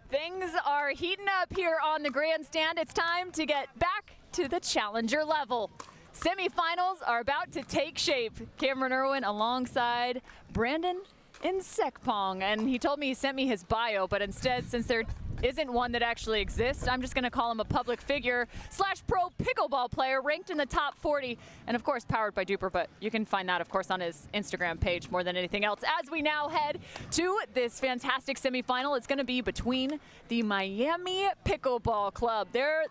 Things are heating up here on the grandstand. It's time to get back to the challenger level. Semifinals are about to take shape. Cameron Irwin alongside Brendon in Sekpong. And he told me he sent me his bio, but instead, since there isn't one that actually exists, I'm just gonna call him a public figure / pro pickleball player ranked in the top 40. And of course, powered by Duper, but you can find that, of course, on his Instagram page more than anything else. As we now head to this fantastic semifinal, it's gonna be between the Miami Pickleball Club. They're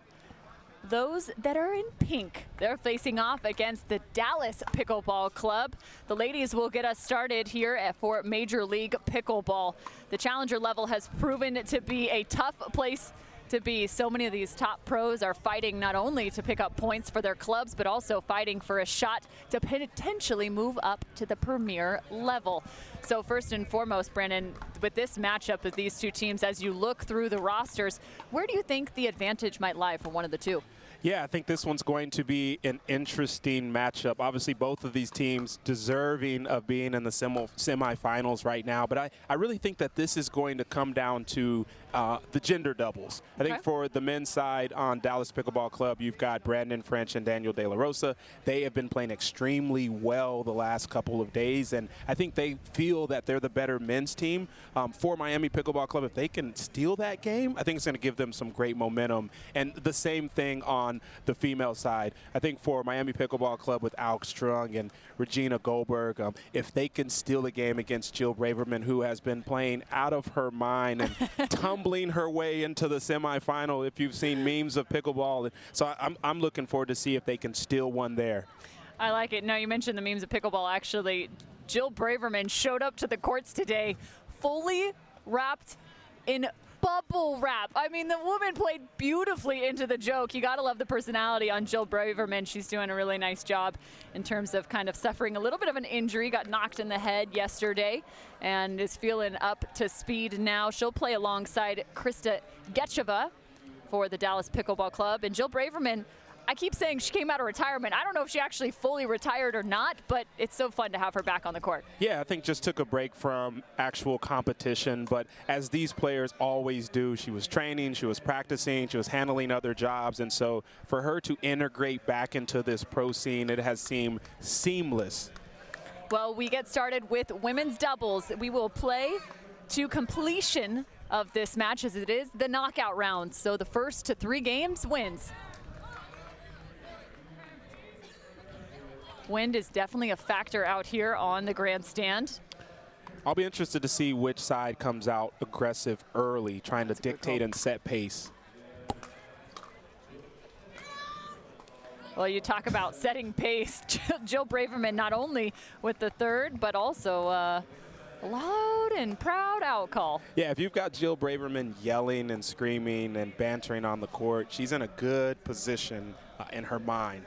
those that are in pink. They're facing off against the Dallas Pickleball Club. The ladies will get us started here for Major League Pickleball. The challenger level has proven to be a tough place to be. So many of these top pros are fighting not only to pick up points for their clubs, but also fighting for a shot to potentially move up to the premier level. So first and foremost, Brandon, with this matchup of these two teams, as you look through the rosters, where do you think the advantage might lie for one of the two? Yeah, I think this one's going to be an interesting matchup. Obviously, both of these teams deserving of being in the semifinals right now. But I really think that this is going to come down to the gender doubles. I think for the men's side on Dallas Pickleball Club, you've got Brandon French and Daniel De La Rosa. They have been playing extremely well the last couple of days, and I think they feel that they're the better men's team. For Miami Pickleball Club, if they can steal that game, I think it's going to give them some great momentum. And the same thing on the female side. I think for Miami Pickleball Club with Alix Truong and Regina Goldberg, if they can steal the game against Jill Braverman, who has been playing out of her mind and tumbling her way into the semifinal, if you've seen memes of pickleball. So I'm looking forward to see if they can steal one there. I like it. Now, you mentioned the memes of pickleball. Actually, Jill Braverman showed up to the courts today fully wrapped in bubble wrap. I mean, the woman played beautifully into the joke. You gotta love the personality on Jill Braverman. She's doing a really nice job in terms of kind of suffering a little bit of an injury. Got knocked in the head yesterday and is feeling up to speed now. She'll play alongside Christa Gecheva for the Dallas Pickleball Club. And Jill Braverman, I keep saying she came out of retirement. I don't know if she actually fully retired or not, but it's so fun to have her back on the court. Yeah, I think just took a break from actual competition, but as these players always do, she was training, she was practicing, she was handling other jobs, and so for her to integrate back into this pro scene, it has seemed seamless. Well, we get started with women's doubles. We will play to completion of this match as it is the knockout round. So the first to 3 games wins. Wind is definitely a factor out here on the grandstand. I'll be interested to see which side comes out aggressive early, trying to dictate and set pace. Well, you talk about setting pace. Jill Braverman not only with the third, but also loud and proud out call. Yeah, if you've got Jill Braverman yelling and screaming and bantering on the court, she's in a good position in her mind.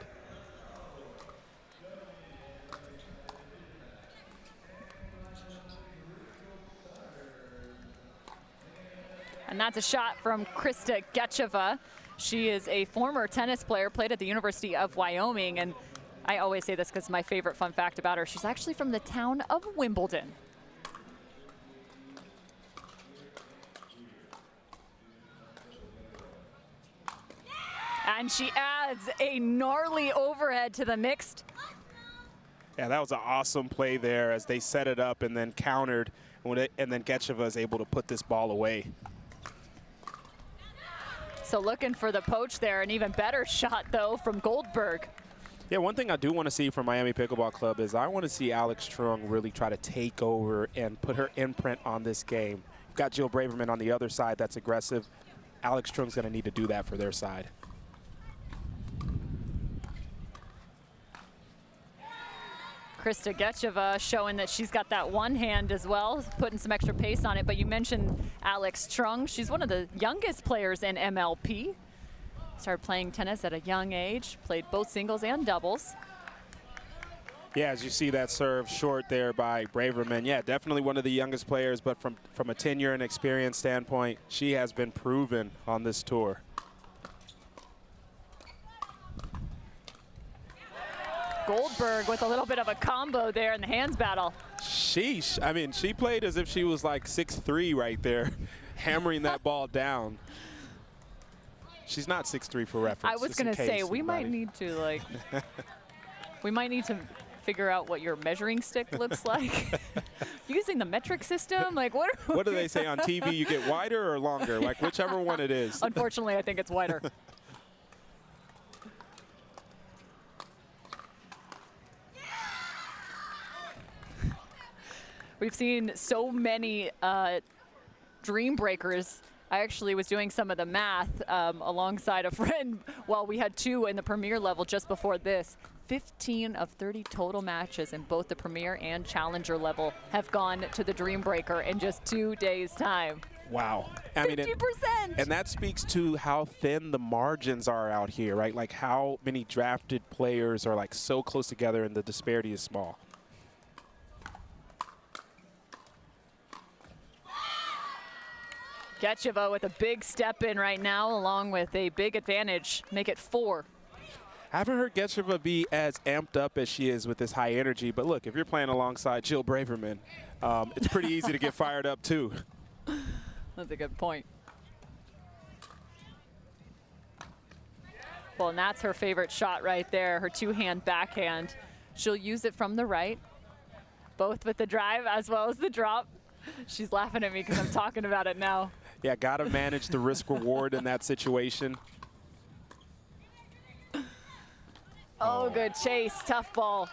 And that's a shot from Christa Gecheva. She is a former tennis player, played at the University of Wyoming. And I always say this because my favorite fun fact about her, she's actually from the town of Wimbledon. And she adds a gnarly overhead to the mixed. Yeah, that was an awesome play there as they set it up and then countered, and then Gecheva is able to put this ball away. So looking for the poach there, an even better shot, though, from Goldberg. Yeah, one thing I do want to see from Miami Pickleball Club is I want to see Alix Truong really try to take over and put her imprint on this game. You've got Jill Braverman on the other side that's aggressive. Alix Truong's going to need to do that for their side. Christa Gecheva showing that she's got that one hand as well, putting some extra pace on it. But you mentioned Alix Truong. She's one of the youngest players in MLP. Started playing tennis at a young age, played both singles and doubles. Yeah, as you see that serve short there by Braverman. Yeah, definitely one of the youngest players, but from a tenure and experience standpoint, she has been proven on this tour. Goldberg with a little bit of a combo there in the hands battle. Sheesh. I mean, she played as if she was like 6'3" right there, hammering that ball down. She's not 6'3" for reference. I was going to say, we might need to, like, we might need to figure out what your measuring stick looks like. Using the metric system? Like, what do they say on TV? You get wider or longer? Like, whichever one it is. Unfortunately, I think it's wider. We've seen so many dream breakers. I actually was doing some of the math alongside a friend while we had 2 in the Premier level just before this. 15 of 30 total matches in both the Premier and Challenger level have gone to the Dream Breaker in just 2 days' time. Wow. 50%. And that speaks to how thin the margins are out here, right? Like how many drafted players are like so close together and the disparity is small. Gecheva with a big step in right now, along with a big advantage. Make it 4. I haven't heard Gecheva be as amped up as she is with this high energy, but look, if you're playing alongside Jill Braverman, it's pretty easy to get fired up too. That's a good point. Well, and that's her favorite shot right there, her 2-hand backhand. She'll use it from the right, both with the drive as well as the drop. She's laughing at me because I'm talking about it now. Yeah, got to manage the risk reward in that situation. Oh, good chase, tough ball.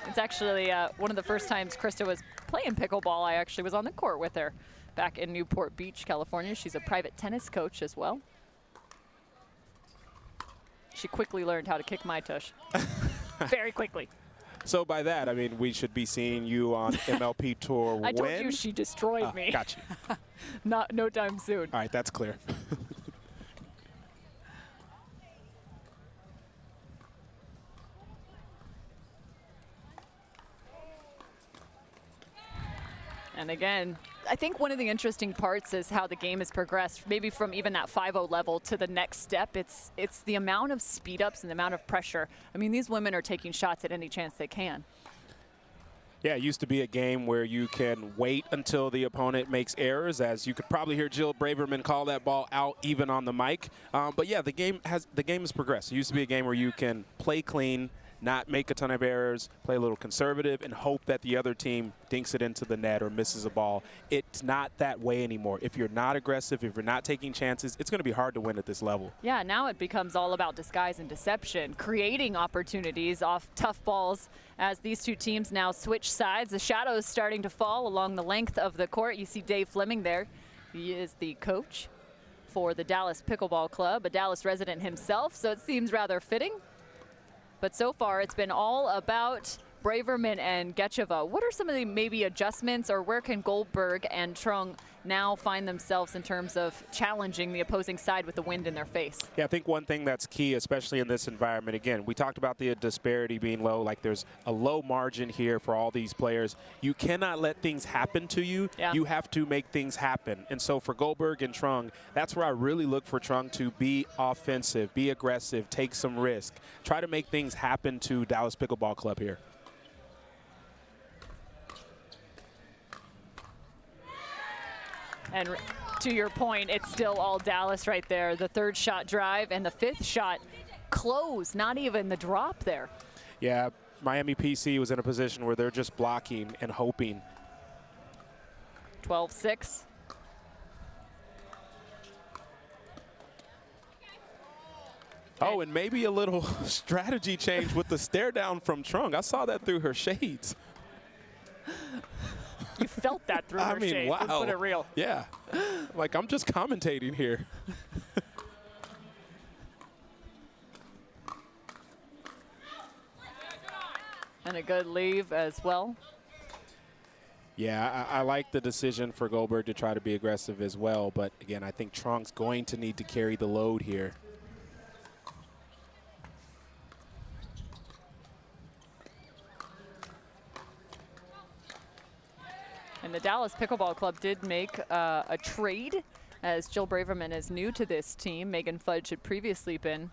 It's actually one of the first times Christa was playing pickleball. I actually was on the court with her back in Newport Beach, California. She's a private tennis coach as well. She quickly learned how to kick my tush. Very quickly. So by that, I mean, we should be seeing you on MLP Tour when? I told you she destroyed me. Got you. No time soon. All right, that's clear. And again, I think one of the interesting parts is how the game has progressed, maybe from even that 5-0 level to the next step. It's the amount of speed ups and the amount of pressure. I mean, these women are taking shots at any chance they can. Yeah, it used to be a game where you can wait until the opponent makes errors, as you could probably hear Jill Braverman call that ball out even on the mic. But yeah, the game has progressed. It used to be a game where you can play clean, not make a ton of errors, play a little conservative, and hope that the other team dinks it into the net or misses a ball. It's not that way anymore. If you're not aggressive, if you're not taking chances, it's going to be hard to win at this level. Yeah, now it becomes all about disguise and deception, creating opportunities off tough balls as these two teams now switch sides. The shadows starting to fall along the length of the court. You see Dave Fleming there. He is the coach for the Dallas Pickleball Club, a Dallas resident himself, so it seems rather fitting. But so far, it's been all about Braverman and Gecheva. What are some of the maybe adjustments, or where can Goldberg and Truong now find themselves in terms of challenging the opposing side with the wind in their face? Yeah, I think one thing that's key, especially in this environment, again, we talked about the disparity being low, like there's a low margin here for all these players. You cannot let things happen to you. Yeah. You have to make things happen. And so for Goldberg and Truong, that's where I really look for Truong to be offensive, be aggressive, take some risk, try to make things happen to Dallas Pickleball Club here. And to your point, it's still all Dallas right there. The third shot drive and the fifth shot close, not even the drop there. Yeah, Miami PC was in a position where they're just blocking and hoping. 12-6. Oh, and maybe a little strategy change with the stare down from Truong. I saw that through her shades. You felt that through her shades. Wow. Let's put it real. Yeah. Like, I'm just commentating here. And a good leave as well. Yeah, I like the decision for Goldberg to try to be aggressive as well. But, again, I think Truong's going to need to carry the load here. And the Dallas Pickleball Club did make a trade, as Jill Braverman is new to this team. Megan Fudge had previously been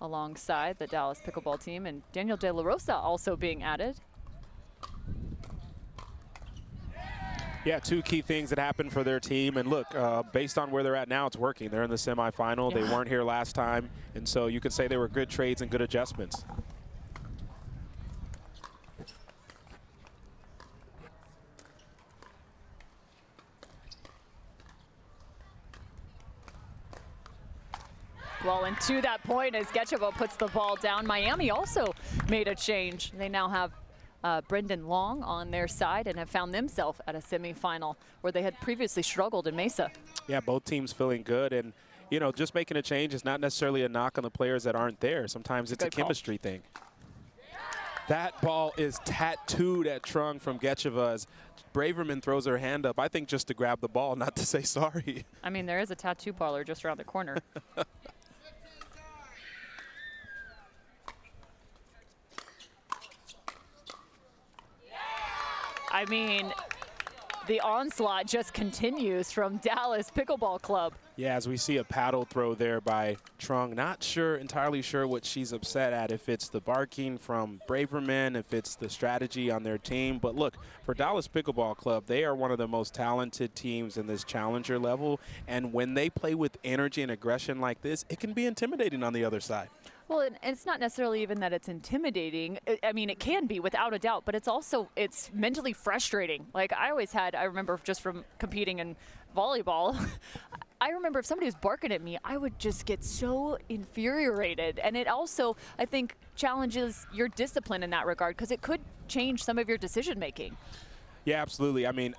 alongside the Dallas Pickleball team, and Daniel De La Rosa also being added. Yeah, two key things that happened for their team. And look, based on where they're at now, it's working. They're in the semifinal. Yeah. They weren't here last time. And so you could say they were good trades and good adjustments. Well, and to that point, as Gecheva puts the ball down, Miami also made a change. They now have Brendon Long on their side and have found themselves at a semifinal where they had previously struggled in Mesa. Yeah, both teams feeling good. And, you know, just making a change is not necessarily a knock on the players that aren't there. Sometimes it's a chemistry thing. That ball is tattooed at Truong from Gecheva as Braverman throws her hand up, I think just to grab the ball, not to say sorry. I mean, there is a tattoo parlor just around the corner. I mean, the onslaught just continues from Dallas Pickleball Club. Yeah, as we see a paddle throw there by Truong. Not entirely sure what she's upset at, if it's the barking from Braverman, if it's the strategy on their team. But look, for Dallas Pickleball Club, they are one of the most talented teams in this challenger level. And when they play with energy and aggression like this, it can be intimidating on the other side. Well, and it's not necessarily even that it's intimidating. I mean, it can be without a doubt, but it's mentally frustrating. Like I remember just from competing in volleyball, I remember if somebody was barking at me, I would just get so infuriated. And it also, I think, challenges your discipline in that regard because it could change some of your decision making. Yeah, absolutely. I mean,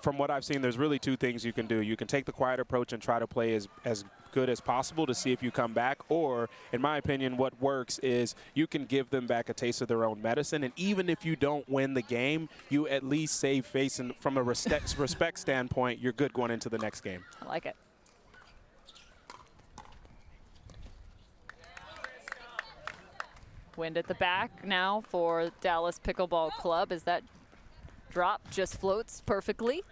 from what I've seen, there's really two things you can do. You can take the quiet approach and try to play as good as possible to see if you come back. Or, in my opinion, what works is you can give them back a taste of their own medicine. And even if you don't win the game, you at least save face. And from a respect standpoint, you're good going into the next game. I like it. Wind at the back now for Dallas Pickleball Club as that drop just floats perfectly.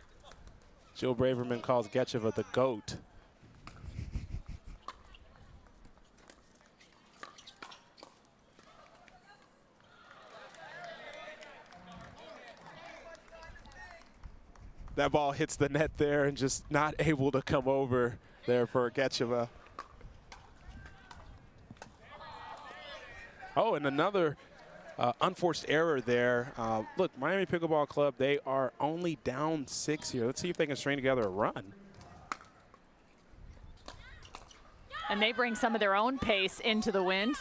Jill Braverman calls Gecheva the GOAT. That ball hits the net there and just not able to come over there for Gecheva. Oh, and another unforced error there. Look, Miami Pickleball Club, they are only down 6 here. Let's see if they can string together a run. And they bring some of their own pace into the wind.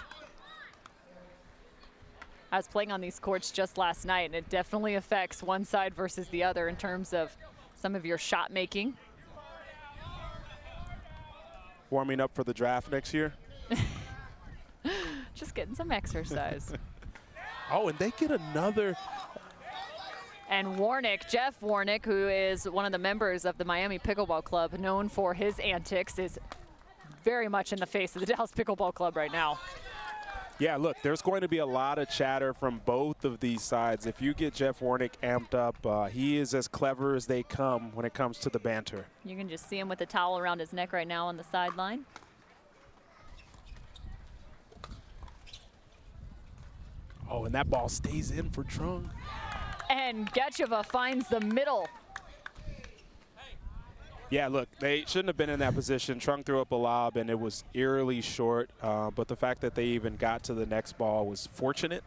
I was playing on these courts just last night, and it definitely affects one side versus the other in terms of some of your shot making. Warming up for the draft next year. Just getting some exercise. Oh, and they get another. And Warnick, Jeff Warnick, who is one of the members of the Miami Pickleball Club, known for his antics, is very much in the face of the Dallas Pickleball Club right now. Yeah, look, there's going to be a lot of chatter from both of these sides. If you get Jeff Warnick amped up, he is as clever as they come when it comes to the banter. You can just see him with the towel around his neck right now on the sideline. Oh, and that ball stays in for Truong. And Gecheva finds the middle. Yeah, look, they shouldn't have been in that position. Truong threw up a lob, and it was eerily short. But the fact that they even got to the next ball was fortunate.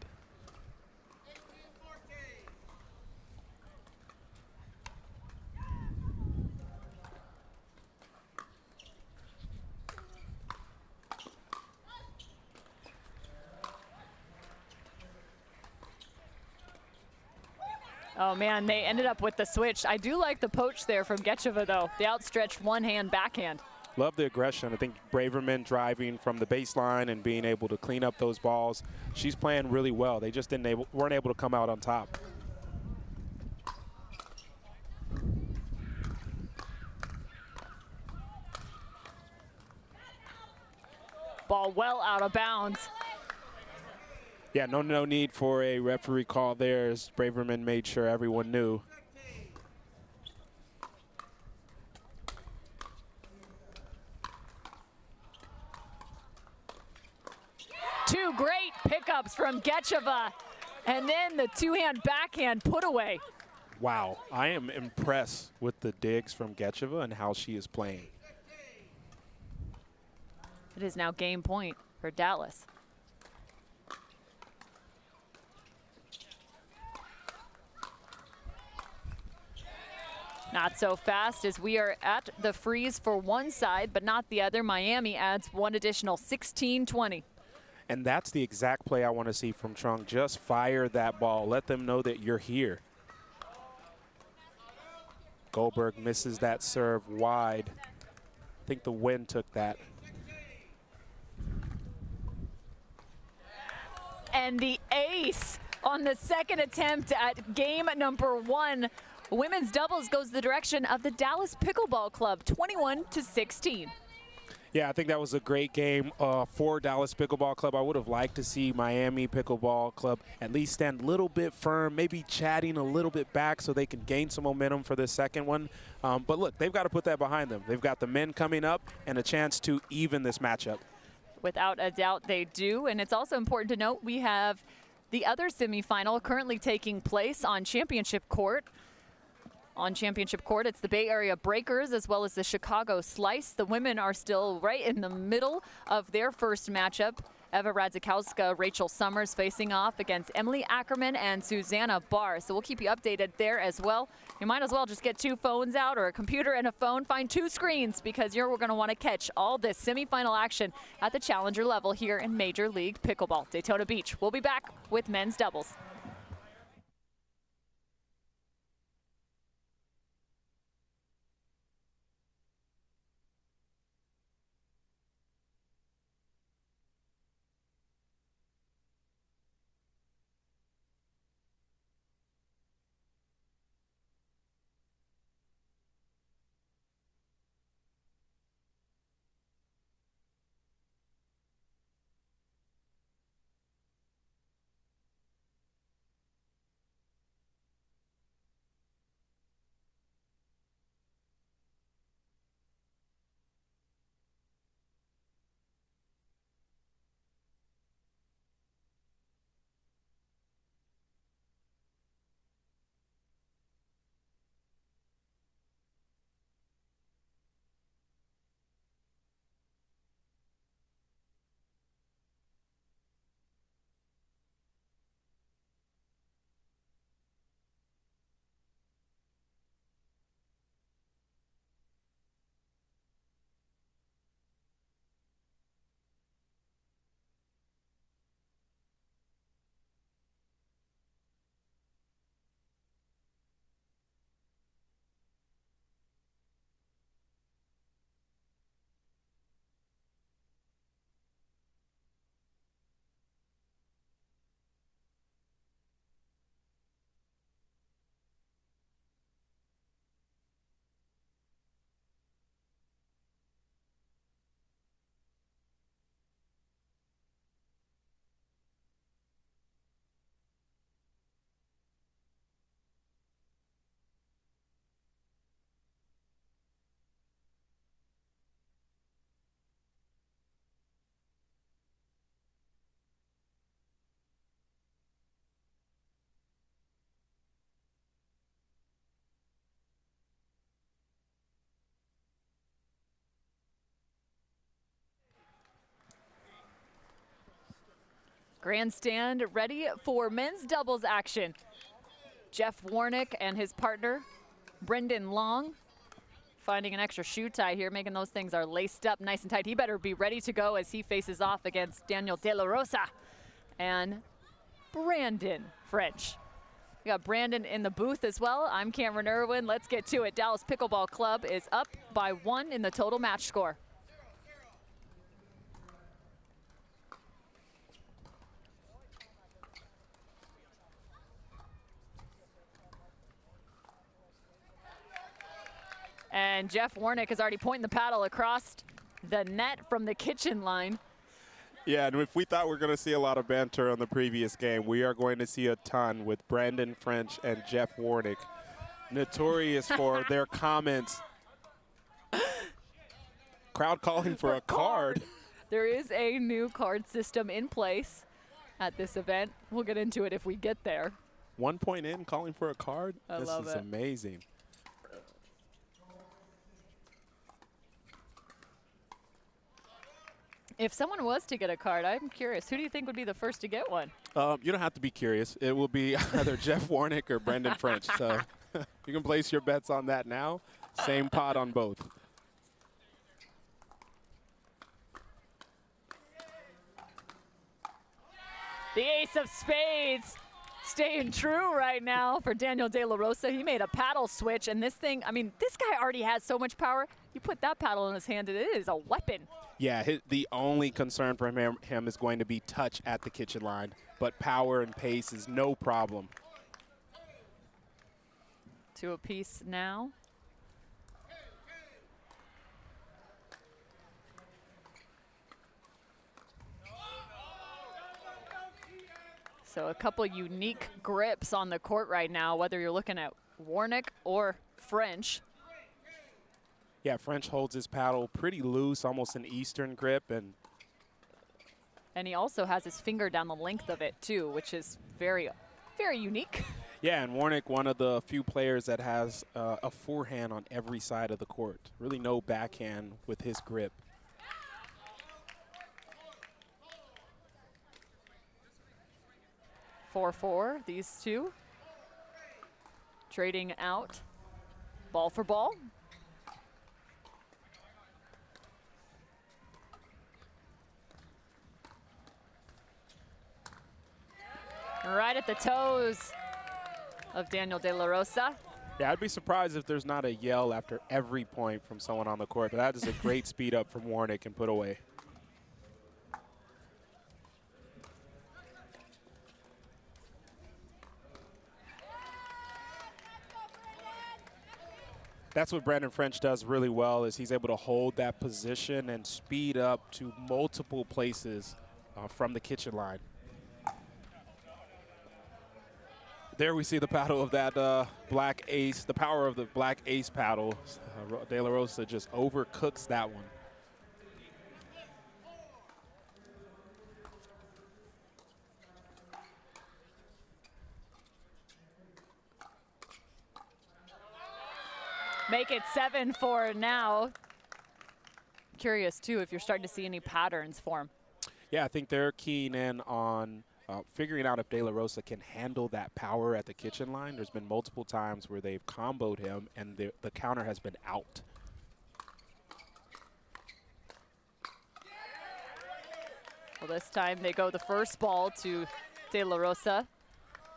Oh, man, they ended up with the switch. I do like the poach there from Gecheva, though. The outstretched one-hand backhand. Love the aggression. I think Braverman driving from the baseline and being able to clean up those balls. She's playing really well. They just weren't able to come out on top. Ball well out of bounds. Yeah, no need for a referee call there, as Braverman made sure everyone knew. Two great pickups from Gecheva, and then the two-hand backhand put away. Wow, I am impressed with the digs from Gecheva and how she is playing. It is now game point for Dallas. Not so fast as we are at the freeze for one side, but not the other. Miami adds one additional 16-20. And that's the exact play I want to see from Truong. Just fire that ball. Let them know that you're here. Goldberg misses that serve wide. I think the wind took that. And the ace on the second attempt at game number 1. Women's doubles goes the direction of the Dallas Pickleball Club, 21-16. Yeah, I think that was a great game for Dallas Pickleball Club. I would have liked to see Miami Pickleball Club at least stand a little bit firm, maybe chatting a little bit back so they can gain some momentum for the second one. But look, they've got to put that behind them. They've got the men coming up and a chance to even this matchup. Without a doubt they do, and it's also important to note we have the other semifinal currently taking place on championship court. On championship court, it's the Bay Area Breakers as well as the Chicago Slice. The women are still right in the middle of their first matchup. Eva Radzikowska, Rachel Summers facing off against Emily Ackerman and Susanna Barr. So we'll keep you updated there as well. You might as well just get 2 phones out or a computer and a phone. Find 2 screens because you're going to want to catch all this semifinal action at the challenger level here in Major League Pickleball. Daytona Beach. We'll be back with men's doubles. Grandstand ready for men's doubles action. Jeff Warnick and his partner, Brendon Long, finding an extra shoe tie here, making those things are laced up nice and tight. He better be ready to go as he faces off against Daniel De La Rosa and Brandon French. We got Brandon in the booth as well. I'm Cameron Irwin. Let's get to it. Dallas Pickleball Club is up by 1 in the total match score. And Jeff Warnick is already pointing the paddle across the net from the kitchen line. Yeah, and if we thought we were going to see a lot of banter on the previous game, we are going to see a ton with Brandon French and Jeff Warnick, notorious for their comments. Crowd calling for a card. There is a new card system in place at this event. We'll get into it if we get there. 1 point in, calling for a card? I love it. This is amazing. If someone was to get a card, I'm curious, who do you think would be the first to get one? You don't have to be curious. It will be either Jeff Warnick or Brendon French. So you can place your bets on that now. Same pot on both. The ace of spades staying true right now for Daniel De La Rosa. He made a paddle switch, and this thing, I mean, this guy already has so much power. You put that paddle in his hand, and it is a weapon. Yeah, the only concern for him is going to be touch at the kitchen line, but power and pace is no problem. 2 apiece now. So a couple unique grips on the court right now, whether you're looking at Warnick or French. Yeah, French holds his paddle pretty loose, almost an Eastern grip. And he also has his finger down the length of it, too, which is very, very unique. Yeah, and Warnick, one of the few players that has a forehand on every side of the court. Really no backhand with his grip. (4-4), these two trading out ball for ball. Right at the toes of Daniel De La Rosa. Yeah, I'd be surprised if there's not a yell after every point from someone on the court, but that is a great speed up from Warnick and put away. That's what Brendon French does really well, is he's able to hold that position and speed up to multiple places from the kitchen line. There we see the paddle of that black ace, the power of the black ace paddle. De La Rosa just overcooks that one. Make it 7-4 now. Curious, too, if you're starting to see any patterns form. Yeah, I think they're keen in on figuring out if De La Rosa can handle that power at the kitchen line. There's been multiple times where they've comboed him and the counter has been out. Well, this time they go the first ball to De La Rosa.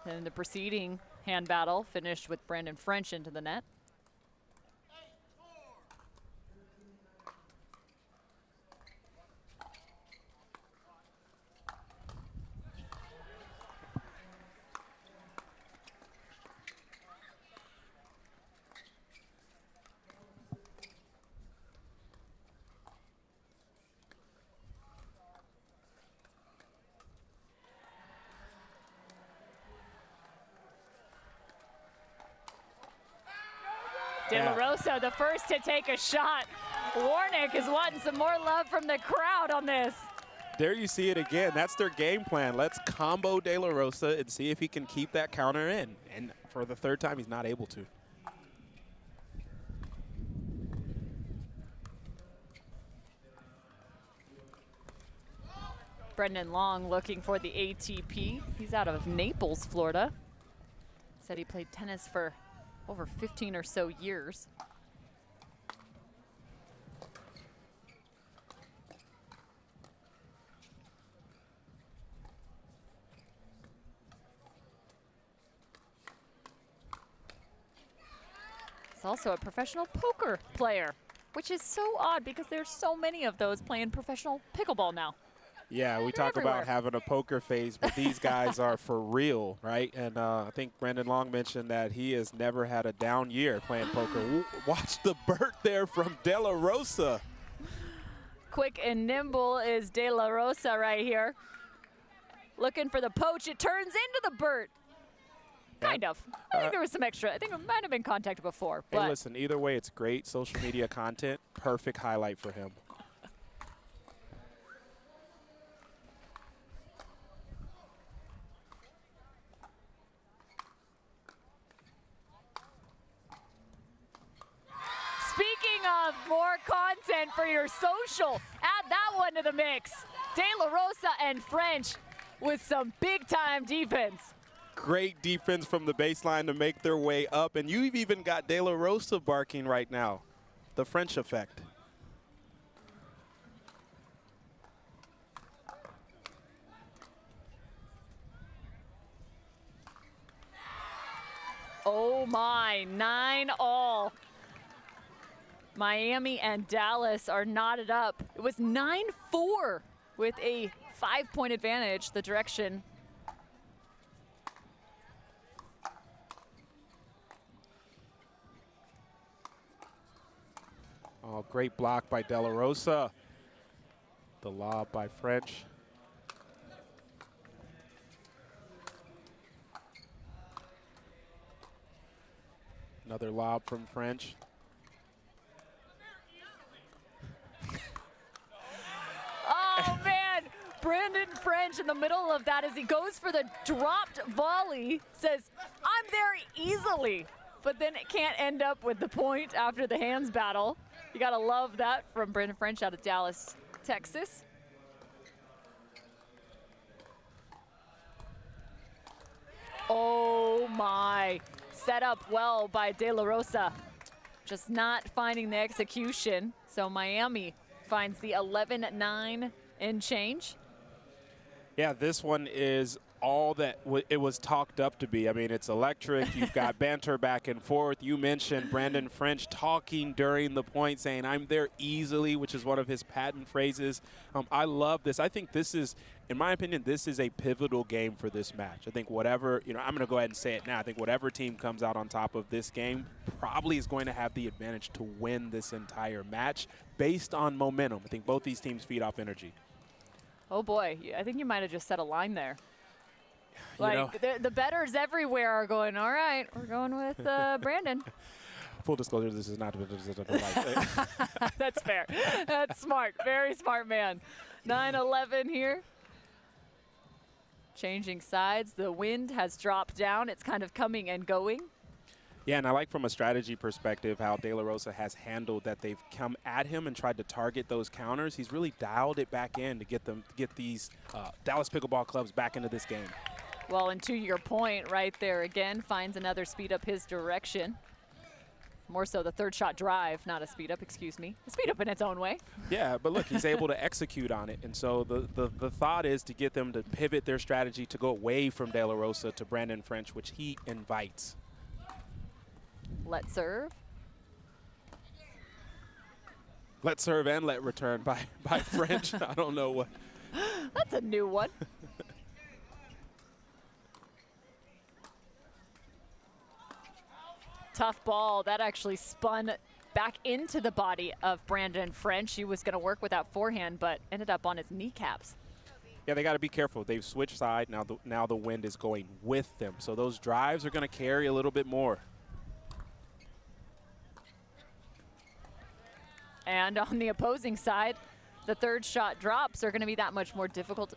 And the preceding hand battle finished with Brendon French into the net. De La Rosa, the first to take a shot. Warnick is wanting some more love from the crowd on this. There you see it again. That's their game plan. Let's combo De La Rosa and see if he can keep that counter in. And for the third time, he's not able to. Brendon Long looking for the ATP. He's out of Naples, Florida. Said he played tennis for over 15 or so years. He's also a professional poker player, which is so odd because there's so many of those playing professional pickleball now. Yeah, we talk about having a poker face, but these guys are for real, right? And I think Brendon Long mentioned that he has never had a down year playing poker. Watch the Burt there from De La Rosa. Quick and nimble is De La Rosa right here. Looking for the poach. It turns into the Burt. Kind of. I think there was some extra. I think it might have been contact before. Hey, listen, either way, it's great social media content. Perfect highlight for him. more content for your social. Add that one to the mix. De La Rosa and French with some big-time defense. Great defense from the baseline to make their way up. And you've even got De La Rosa barking right now. The French effect. Oh my, 9-all. Miami and Dallas are knotted up. It was 9-4 with a 5-point advantage, the direction. Oh, great block by De La Rosa. The lob by French. Another lob from French. Oh, man. Brendon French in the middle of that as he goes for the dropped volley, says, I'm there easily. But then it can't end up with the point after the hands battle. You got to love that from Brendon French out of Dallas, Texas. Oh, my. Set up well by De La Rosa. Just not finding the execution. So Miami finds the 11-9 and change. Yeah, this one is all that it was talked up to be. I mean, it's electric. You've got banter back and forth. You mentioned Brendon French talking during the point, saying, I'm there easily, which is one of his patent phrases. I love this. I think this is, in my opinion, this is a pivotal game for this match. I think whatever, I'm going to go ahead and say it now. I think whatever team comes out on top of this game probably is going to have the advantage to win this entire match based on momentum. I think both these teams feed off energy. Oh, boy. I think you might have just set a line there. Like, the bettors everywhere are going, all right, we're going with Brendon. Full disclosure, this is not That's fair. That's smart. Very smart man. 9-11 here. Changing sides. The wind has dropped down. It's kind of coming and going. Yeah, and I like from a strategy perspective how De La Rosa has handled that. They've come at him and tried to target those counters. He's really dialed it back in to get these Dallas Pickleball clubs back into this game. Well, and to your point right there again, finds another speed up his direction. More so the third shot drive, not a speed up, excuse me. A speed up in its own way. Yeah, but look, he's able to execute on it. And so the thought is to get them to pivot their strategy to go away from De La Rosa to Brendon French, which he invites. Let serve. Let serve and let return by French. I don't know what. That's a new one. Tough ball. That actually spun back into the body of Brendon French. He was going to work with that forehand, but ended up on his kneecaps. Yeah, they got to be careful. They've switched side. Now the wind is going with them. So those drives are going to carry a little bit more. And on the opposing side, the third shot drops are going to be that much more difficult.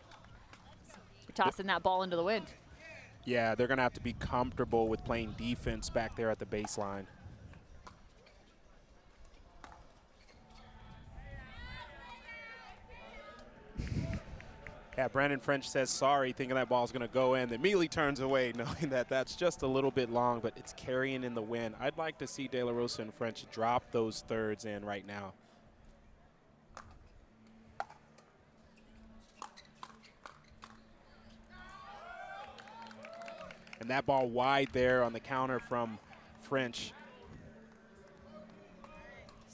Tossing that ball into the wind. Yeah, they're going to have to be comfortable with playing defense back there at the baseline. Yeah, Brendon French says sorry, thinking that ball's going to go in. Then immediately turns away, knowing that that's just a little bit long, but it's carrying in the wind. I'd like to see De La Rosa and French drop those thirds in right now. And that ball wide there on the counter from French.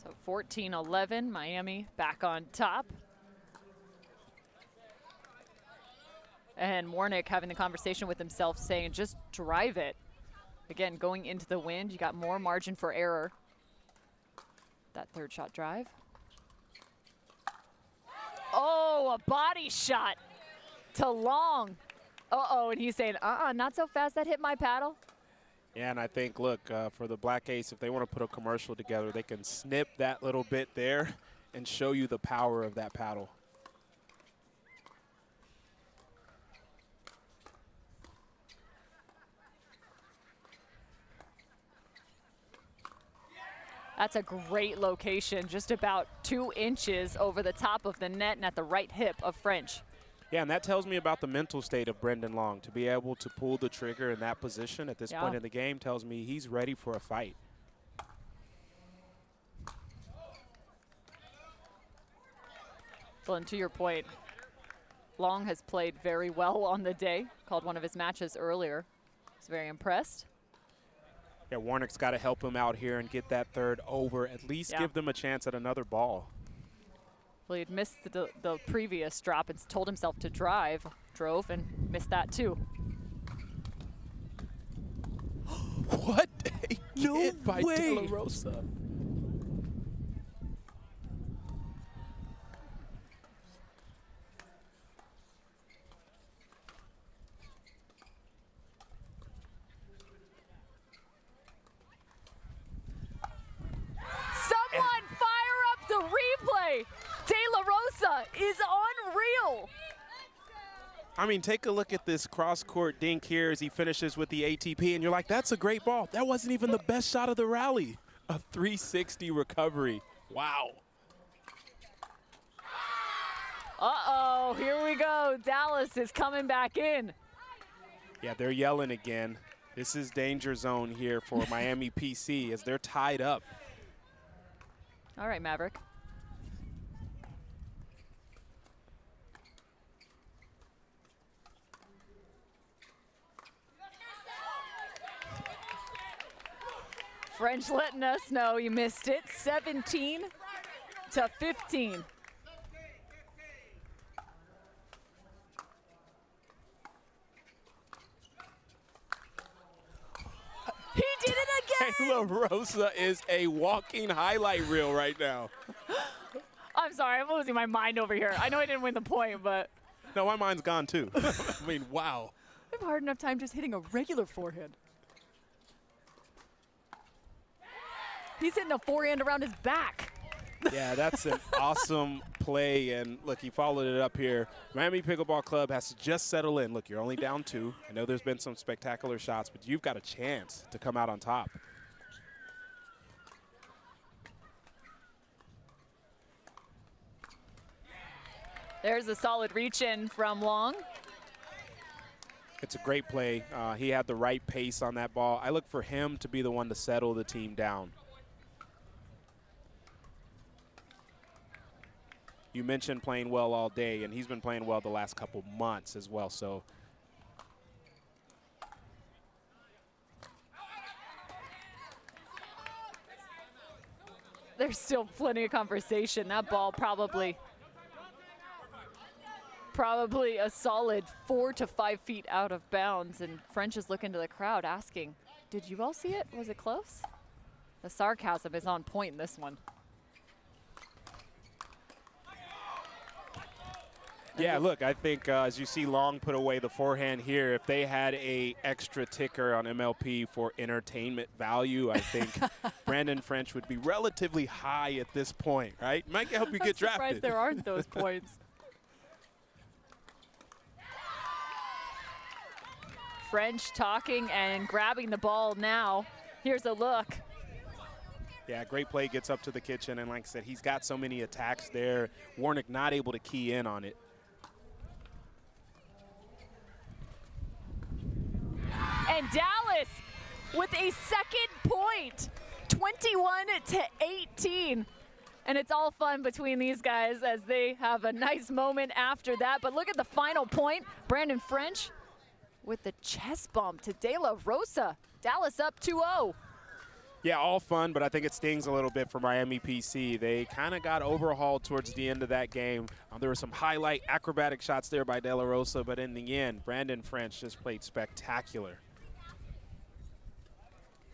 So 14-11, Miami back on top. And Warnick having the conversation with himself saying, just drive it. Again, going into the wind, you got more margin for error. That third shot drive. Oh, a body shot to Long. Uh-oh, and he's saying, not so fast, that hit my paddle. Yeah, and I think, look, for the Black Ace, if they want to put a commercial together, they can snip that little bit there and show you the power of that paddle. That's a great location, just about 2 inches over the top of the net and at the right hip of French. Yeah, and that tells me about the mental state of Brendon Long. To be able to pull the trigger in that position at this point in the game tells me he's ready for a fight. Well, and to your point, Long has played very well on the day, called one of his matches earlier. He's very impressed. Yeah, Warnick's got to help him out here and get that third over, at least give them a chance at another ball. Well, he'd missed the previous drop and told himself to drove and missed that too. What a hit by De La Rosa. De La Rosa is unreal. I mean, take a look at this cross-court dink here as he finishes with the ATP, and you're like, that's a great ball. That wasn't even the best shot of the rally. A 360 recovery. Wow. Uh-oh, here we go. Dallas is coming back in. Yeah, they're yelling again. This is danger zone here for Miami PC as they're tied up. All right, Maverick. French letting us know you missed it. 17-15. He did it again! De La Rosa is a walking highlight reel right now. I'm sorry, I'm losing my mind over here. I know I didn't win the point, but. No, my mind's gone too. I mean, wow. I have a hard enough time just hitting a regular forehand. He's hitting a forehand around his back. Yeah, that's an awesome play. And look, he followed it up here. Miami Pickleball Club has to just settle in. Look, you're only down 2. I know there's been some spectacular shots, but you've got a chance to come out on top. There's a solid reach in from Long. It's a great play. He had the right pace on that ball. I look for him to be the one to settle the team down. You mentioned playing well all day, and he's been playing well the last couple months as well. So there's still plenty of conversation. That ball probably a solid 4 to 5 feet out of bounds, and French is looking to the crowd asking, did you all see it? Was it close? The sarcasm is on point in this one. yeah, look, I think as you see Long put away the forehand here, if they had a extra ticker on MLP for entertainment value, I think Brandon French would be relatively high at this point, right? Might help you get drafted. I'm surprised there aren't those points. French talking and grabbing the ball now. Here's a look. Yeah, great play, gets up to the kitchen, and like I said, he's got so many attacks there. Warnick not able to key in on it. And Dallas with a second point, 21-18. And it's all fun between these guys as they have a nice moment after that. But look at the final point. Brandon French with the chest bump to De La Rosa. Dallas up 2-0. Yeah, all fun, but I think it stings a little bit for Miami PC. They kind of got overhauled towards the end of that game. There were some highlight acrobatic shots there by De La Rosa, but in the end, Brandon French just played spectacular.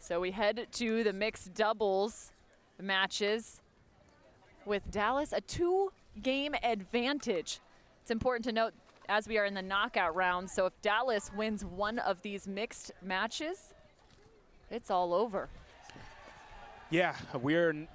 So we head to the mixed doubles matches with Dallas, a 2-game advantage. It's important to note as we are in the knockout round, so if Dallas wins one of these mixed matches, it's all over. Yeah,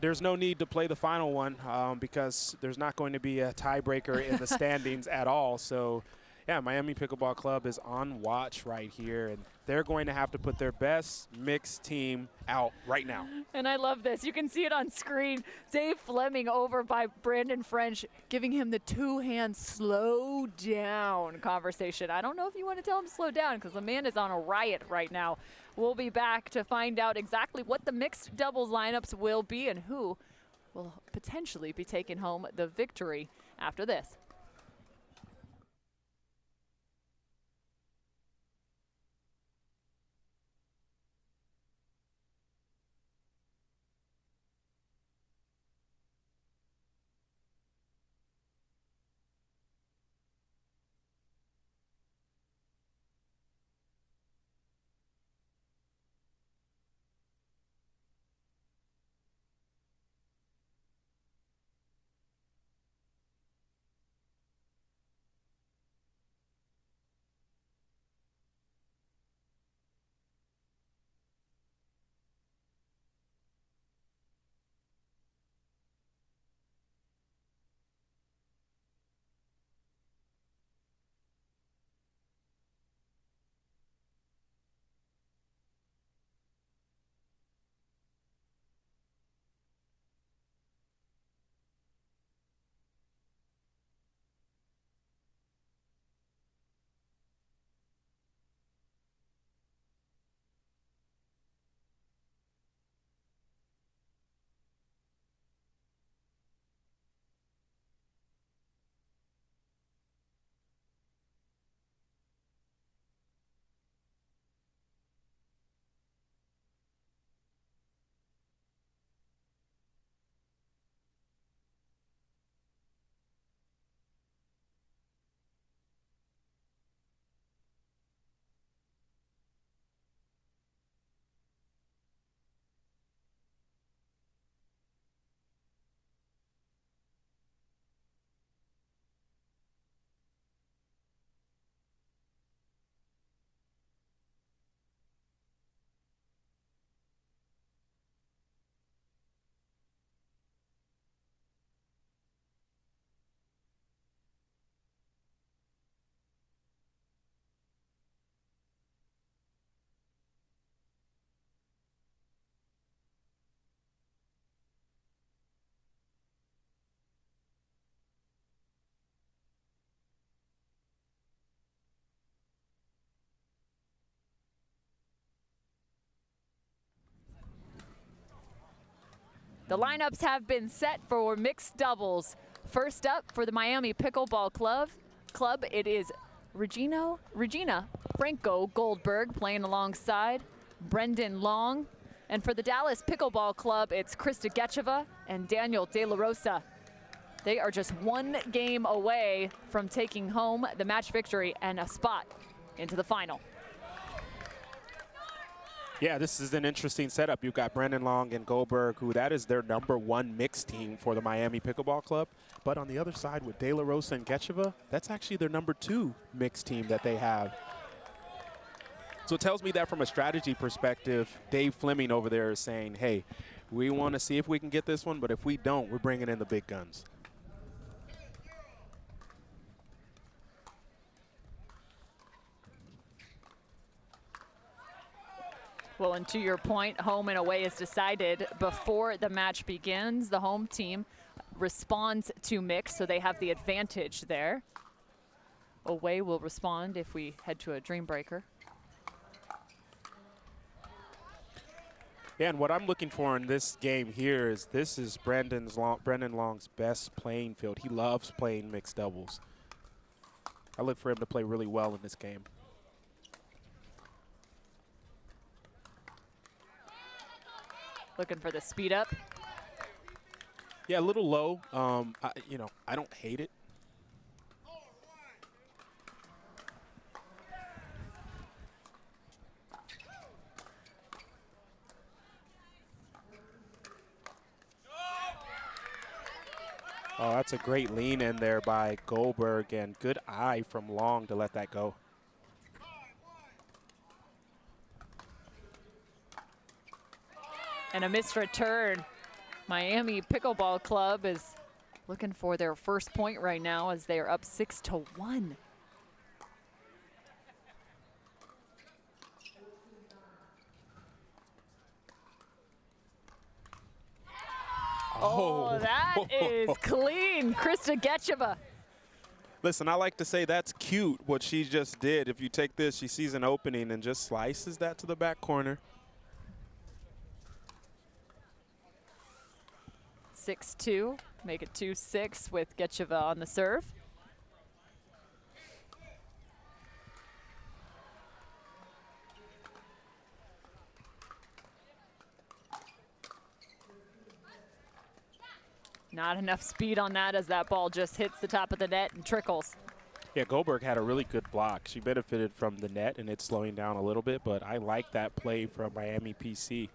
there's no need to play the final one because there's not going to be a tiebreaker in the standings at all. So Yeah, Miami Pickleball Club is on watch right here, and they're going to have to put their best mixed team out right now. And I love this. You can see it on screen. Dave Fleming over by Brandon French, giving him the two-hand slow down conversation. I don't know if you want to tell him to slow down because the man is on a riot right now. We'll be back to find out exactly what the mixed doubles lineups will be and who will potentially be taking home the victory after this. The lineups have been set for mixed doubles. First up for the Miami Pickleball Club, it is Regina Franco Goldberg playing alongside Brendon Long. And for the Dallas Pickleball Club, it's Christa Gecheva and Daniel De La Rosa. They are just one game away from taking home the match victory and a spot into the final. Yeah, this is an interesting setup. You've got Brendon Long and Goldberg, who that is their #1 mixed team for the Miami Pickleball Club. But on the other side with De La Rosa and Gecheva, that's actually their #2 mixed team that they have. So it tells me that from a strategy perspective, Dave Fleming over there is saying, hey, we want to see if we can get this one, but if we don't, we're bringing in the big guns. Well, and to your point, home and away is decided before the match begins. The home team responds to mix, so they have the advantage there. Away will respond if we head to a dream breaker. Yeah, and what I'm looking for in this game here is this is Brendon Long's best playing field. He loves playing mixed doubles. I look for him to play really well in this game. Looking for the speed up. Yeah, a little low. I don't hate it. Oh, that's a great lean in there by Goldberg, and good eye from Long to let that go. And a missed return. Miami Pickleball Club is looking for their first point right now as they are up 6-1. Oh, that is clean. Christa Gecheva. Listen, I like to say that's cute what she just did. If you take this, she sees an opening and just slices that to the back corner. 6-2, make it 2-6 with Gecheva on the serve. Not enough speed on that as that ball just hits the top of the net and trickles. Yeah, Goldberg had a really good block. She benefited from the net and it's slowing down a little bit, but I like that play from Miami PC.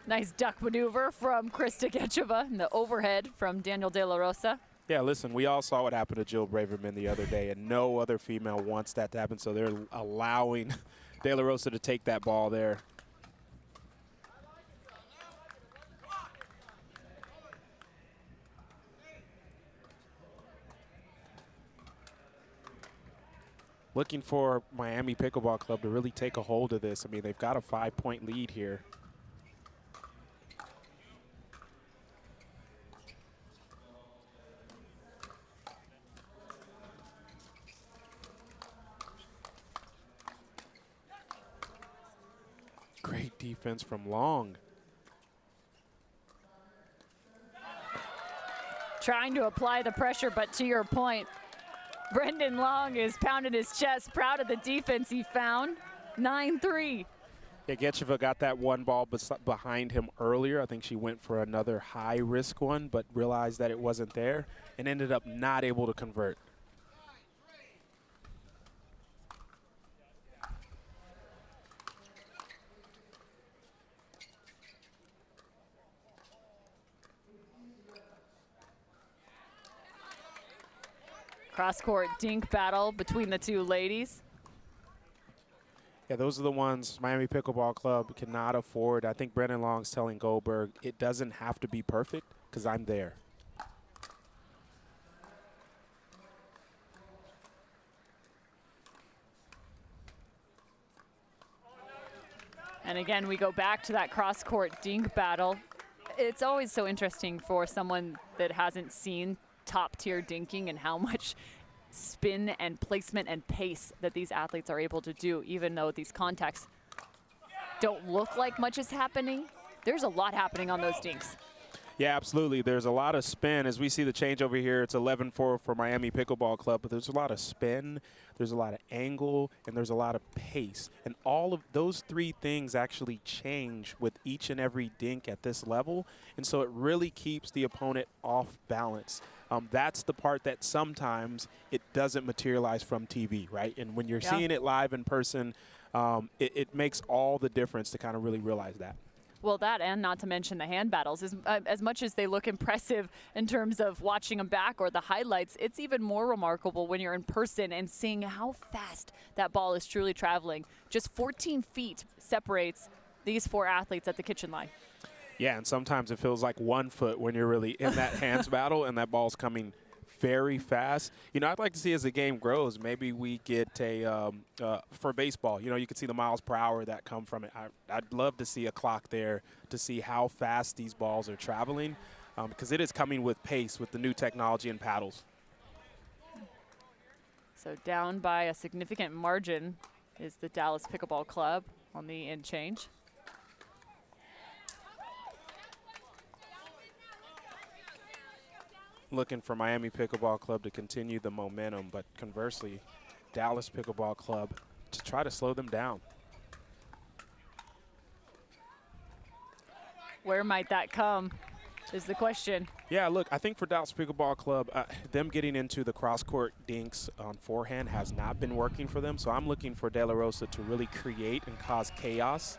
Nice duck maneuver from Christa Gecheva and the overhead from Daniel De La Rosa. Yeah, listen, we all saw what happened to Jill Braverman the other day, and no other female wants that to happen, so they're allowing De La Rosa to take that ball there. Looking for Miami Pickleball Club to really take a hold of this. I mean, they've got a 5-point lead here. Great defense from Long. Trying to apply the pressure, but to your point, Brendon Long is pounding his chest, proud of the defense he found. 9-3. Yeah, Gecheva got that one ball behind him earlier. I think she went for another high-risk one, but realized that it wasn't there and ended up not able to convert. Cross-court dink battle between the two ladies. Yeah, those are the ones Miami Pickleball Club cannot afford. I think Brendon Long's telling Goldberg, it doesn't have to be perfect because I'm there. And again, we go back to that cross-court dink battle. It's always so interesting for someone that hasn't seen top-tier dinking and how much spin and placement and pace that these athletes are able to do, even though these contacts don't look like much is happening. There's a lot happening on those dinks. Yeah, absolutely. There's a lot of spin. As we see the change over here, it's 11-4 for Miami Pickleball Club, but there's a lot of spin, there's a lot of angle, and there's a lot of pace. And all of those three things actually change with each and every dink at this level, and so it really keeps the opponent off balance. That's the part that sometimes it doesn't materialize from TV, right? And when you're seeing it live in person, it makes all the difference to kind of really realize that. Well, that, and not to mention the hand battles. As much as they look impressive in terms of watching them back or the highlights, it's even more remarkable when you're in person and seeing how fast that ball is truly traveling. Just 14 feet separates these four athletes at the kitchen line. Yeah, and sometimes it feels like 1 foot when you're really in that hands battle and that ball's coming very fast. You know, I'd like to see as the game grows, maybe we get a, for baseball, you know, you can see the miles per hour that come from it. I'd love to see a clock there to see how fast these balls are traveling because it is coming with pace with the new technology and paddles. So down by a significant margin is the Dallas Pickleball Club on the in change. Looking for Miami Pickleball Club to continue the momentum, but conversely, Dallas Pickleball Club to try to slow them down. Where might that come is the question. Yeah, look, I think for Dallas Pickleball Club, them getting into the cross-court dinks on forehand has not been working for them, so I'm looking for De La Rosa to really create and cause chaos.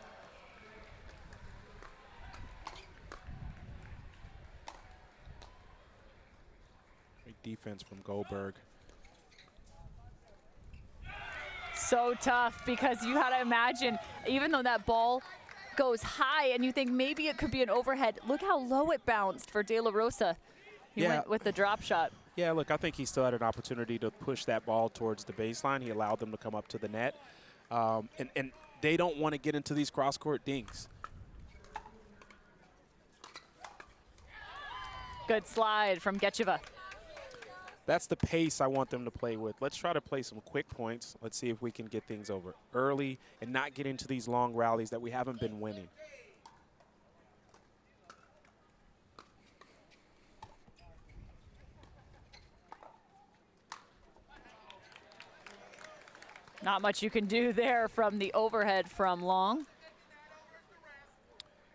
Defense from Goldberg. So tough because you got to imagine, even though that ball goes high and you think maybe it could be an overhead, look how low it bounced for De La Rosa. He went with the drop shot. Yeah, look, I think he still had an opportunity to push that ball towards the baseline. He allowed them to come up to the net. And they don't want to get into these cross-court dinks. Good slide from Gecheva. That's the pace I want them to play with. Let's try to play some quick points. Let's see if we can get things over early and not get into these long rallies that we haven't been winning. Not much you can do there from the overhead from Long.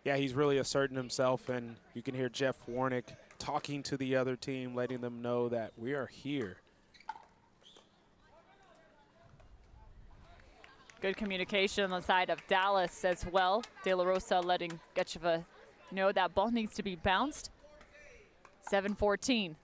Yeah, he's really asserting himself, and you can hear Jeff Warnick talking to the other team, letting them know that we are here. Good communication on the side of Dallas as well. De La Rosa letting Gecheva know that ball needs to be bounced. 7-14.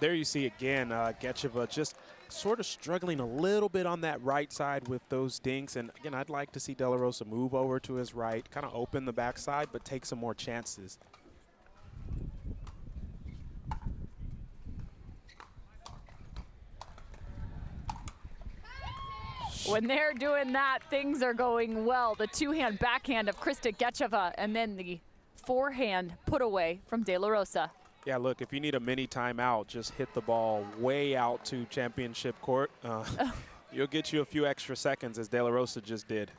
There you see again, Gecheva just sort of struggling a little bit on that right side with those dinks. And again, I'd like to see De La Rosa move over to his right, kind of open the backside, but take some more chances. When they're doing that, things are going well. The two-hand backhand of Christa Gecheva, and then the forehand put away from De La Rosa. Yeah, look, if you need a mini timeout, just hit the ball way out to championship court. You'll get you a few extra seconds, as De La Rosa just did.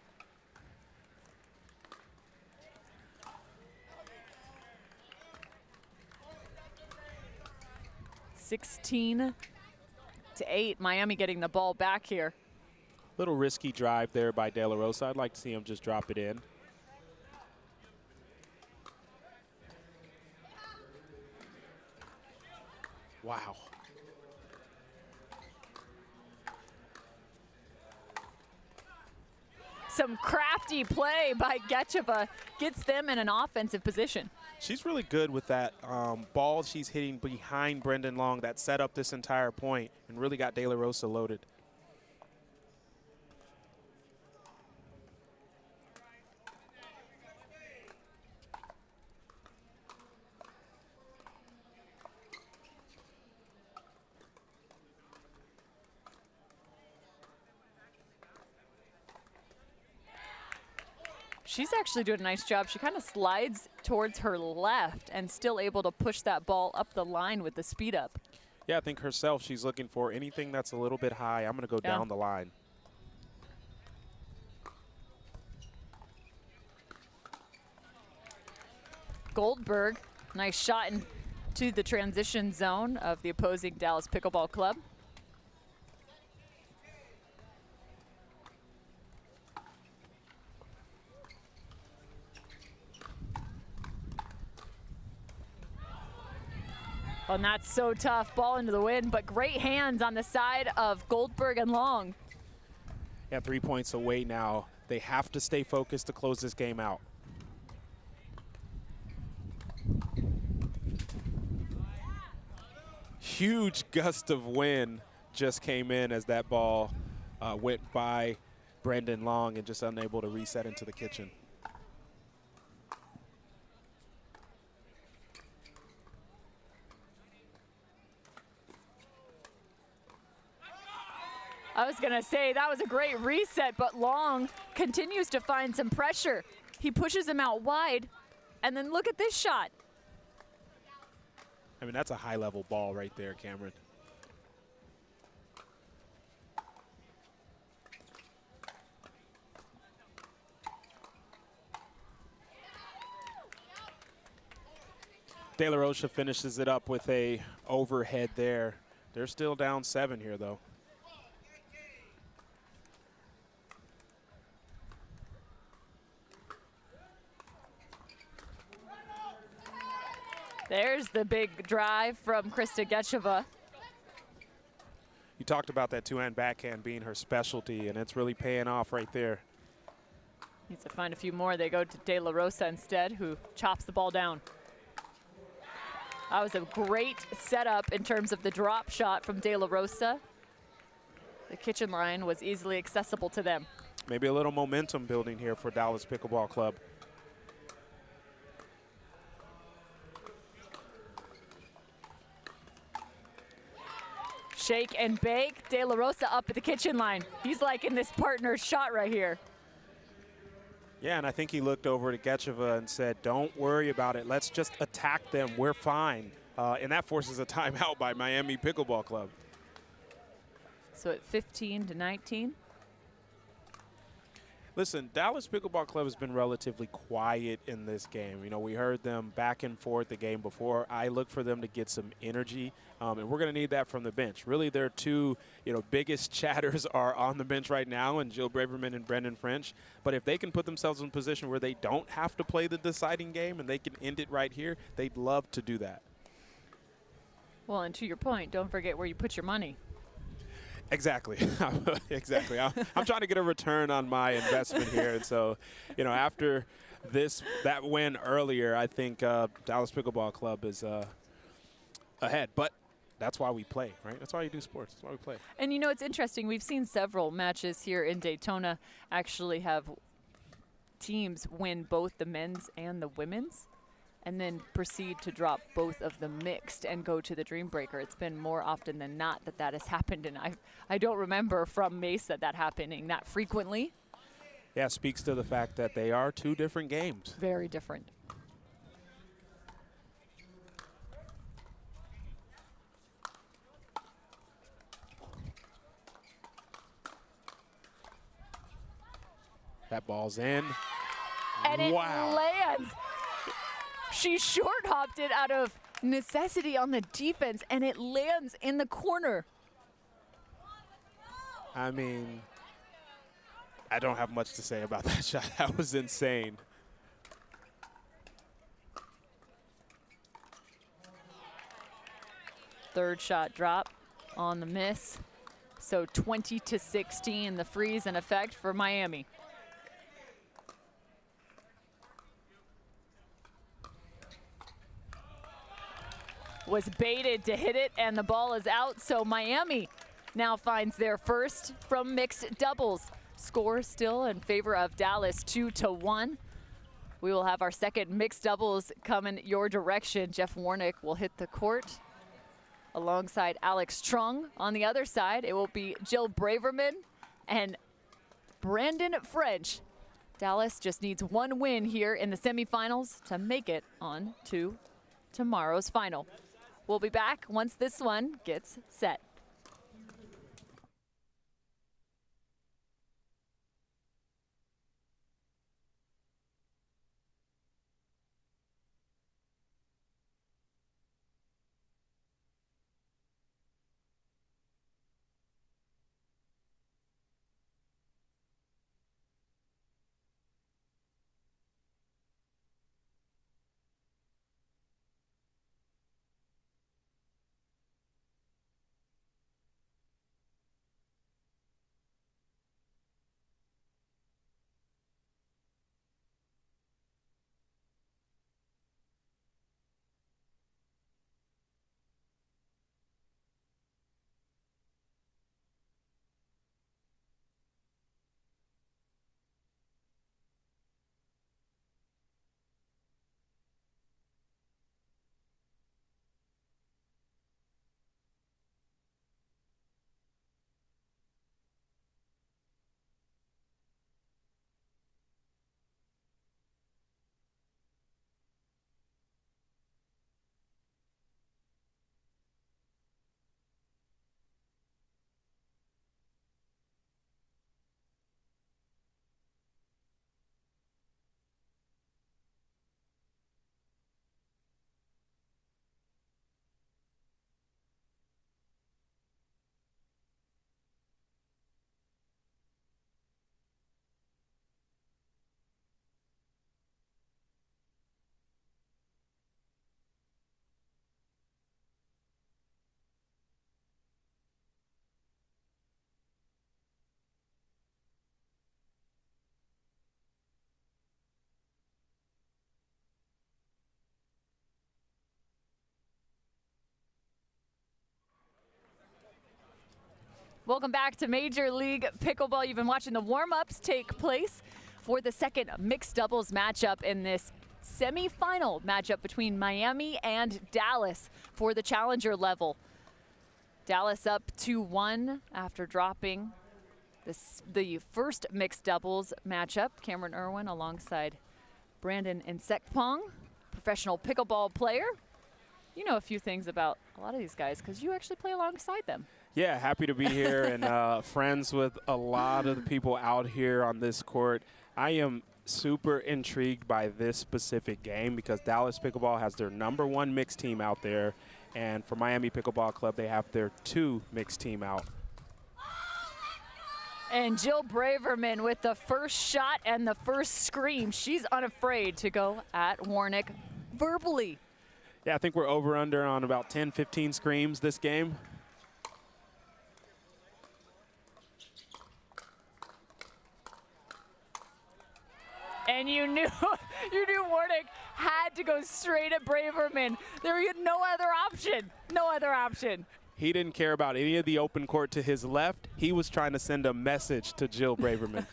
(16-8). Miami getting the ball back here. Little risky drive there by De La Rosa. I'd like to see him just drop it in. Wow. Some crafty play by Gecheva gets them in an offensive position. She's really good with that ball she's hitting behind Brendon Long that set up this entire point and really got De La Rosa loaded. She's actually doing a nice job. She kind of slides towards her left and still able to push that ball up the line with the speed up. Yeah, I think herself, she's looking for anything that's a little bit high. I'm going to go down the line. Goldberg, nice shot into the transition zone of the opposing Dallas Pickleball Club. And that's so tough. Ball into the wind, but great hands on the side of Goldberg and Long. Yeah, 3 points away now. They have to stay focused to close this game out. Huge gust of wind just came in as that ball went by Brendon Long and just unable to reset into the kitchen. I was going to say that was a great reset, but Long continues to find some pressure. He pushes him out wide, and then look at this shot. I mean, that's a high-level ball right there, Cameron. De La Rosa finishes it up with a overhead there. They're still down 7 here, though. There's the big drive from Christa Gecheva. You talked about that two-hand backhand being her specialty, and it's really paying off right there. Needs to find a few more. They go to De La Rosa instead, who chops the ball down. That was a great setup in terms of the drop shot from De La Rosa. The kitchen line was easily accessible to them. maybe a little momentum building here for Dallas Pickleball Club. Shake and bake. De La Rosa up at the kitchen line. He's like in this partner's shot right here. Yeah, and I think he looked over to Gecheva and said, don't worry about it. Let's just attack them. We're fine. And that forces a timeout by Miami Pickleball Club. So at 15-19. Listen, Dallas Pickleball Club has been relatively quiet in this game. You know, we heard them back and forth the game before. I look for them to get some energy, and we're going to need that from the bench. Really, their two, biggest chatters are on the bench right now, and Jill Braverman and Brendon French. But if they can put themselves in a position where they don't have to play the deciding game and they can end it right here, they'd love to do that. Well, and to your point, don't forget where you put your money. Exactly. Exactly. I'm trying to get a return on my investment here. And so, after that win earlier, I think Dallas Pickleball Club is ahead. But that's why we play, right? That's why you do sports. That's why we play. And, it's interesting. We've seen several matches here in Daytona actually have teams win both the men's and the women's, and then proceed to drop both of the mixed and go to the Dream Breaker. It's been more often than not that has happened, and I don't remember from Mesa that happening that frequently. Yeah, speaks to the fact that they are two different games. Very different. That ball's in. And it wow. lands. She short hopped it out of necessity on the defense, and it lands in the corner. I mean, I don't have much to say about that shot. That was insane. Third shot drop on the miss. So 20-16, the freeze in effect for Miami. Was baited to hit it, and the ball is out. So Miami now finds their first from mixed doubles. Score still in favor of Dallas, 2-1. We will have our second mixed doubles coming your direction. Jeff Warnick will hit the court alongside Alix Truong. On the other side, it will be Jill Braverman and Brendon French. Dallas just needs one win here in the semifinals to make it on to tomorrow's final. We'll be back once this one gets set. Welcome back to Major League Pickleball. You've been watching the warm-ups take place for the second mixed doubles matchup in this semi-final matchup between Miami and Dallas for the challenger level. Dallas up 2-1 after dropping the first mixed doubles matchup. Cameron Irwin alongside Brendon Insekpong, professional pickleball player. You know a few things about a lot of these guys because you actually play alongside them. Yeah, happy to be here and friends with a lot of the people out here on this court. I am super intrigued by this specific game because Dallas Pickleball has their #1 mixed team out there, and for Miami Pickleball Club, they have their 2 mixed team out. And Jill Braverman with the first shot and the first scream. She's unafraid to go at Warnick verbally. Yeah, I think we're over-under on about 10, 15 screams this game. And you knew Warnick had to go straight at Braverman. There was no other option. No other option. He didn't care about any of the open court to his left. He was trying to send a message to Jill Braverman.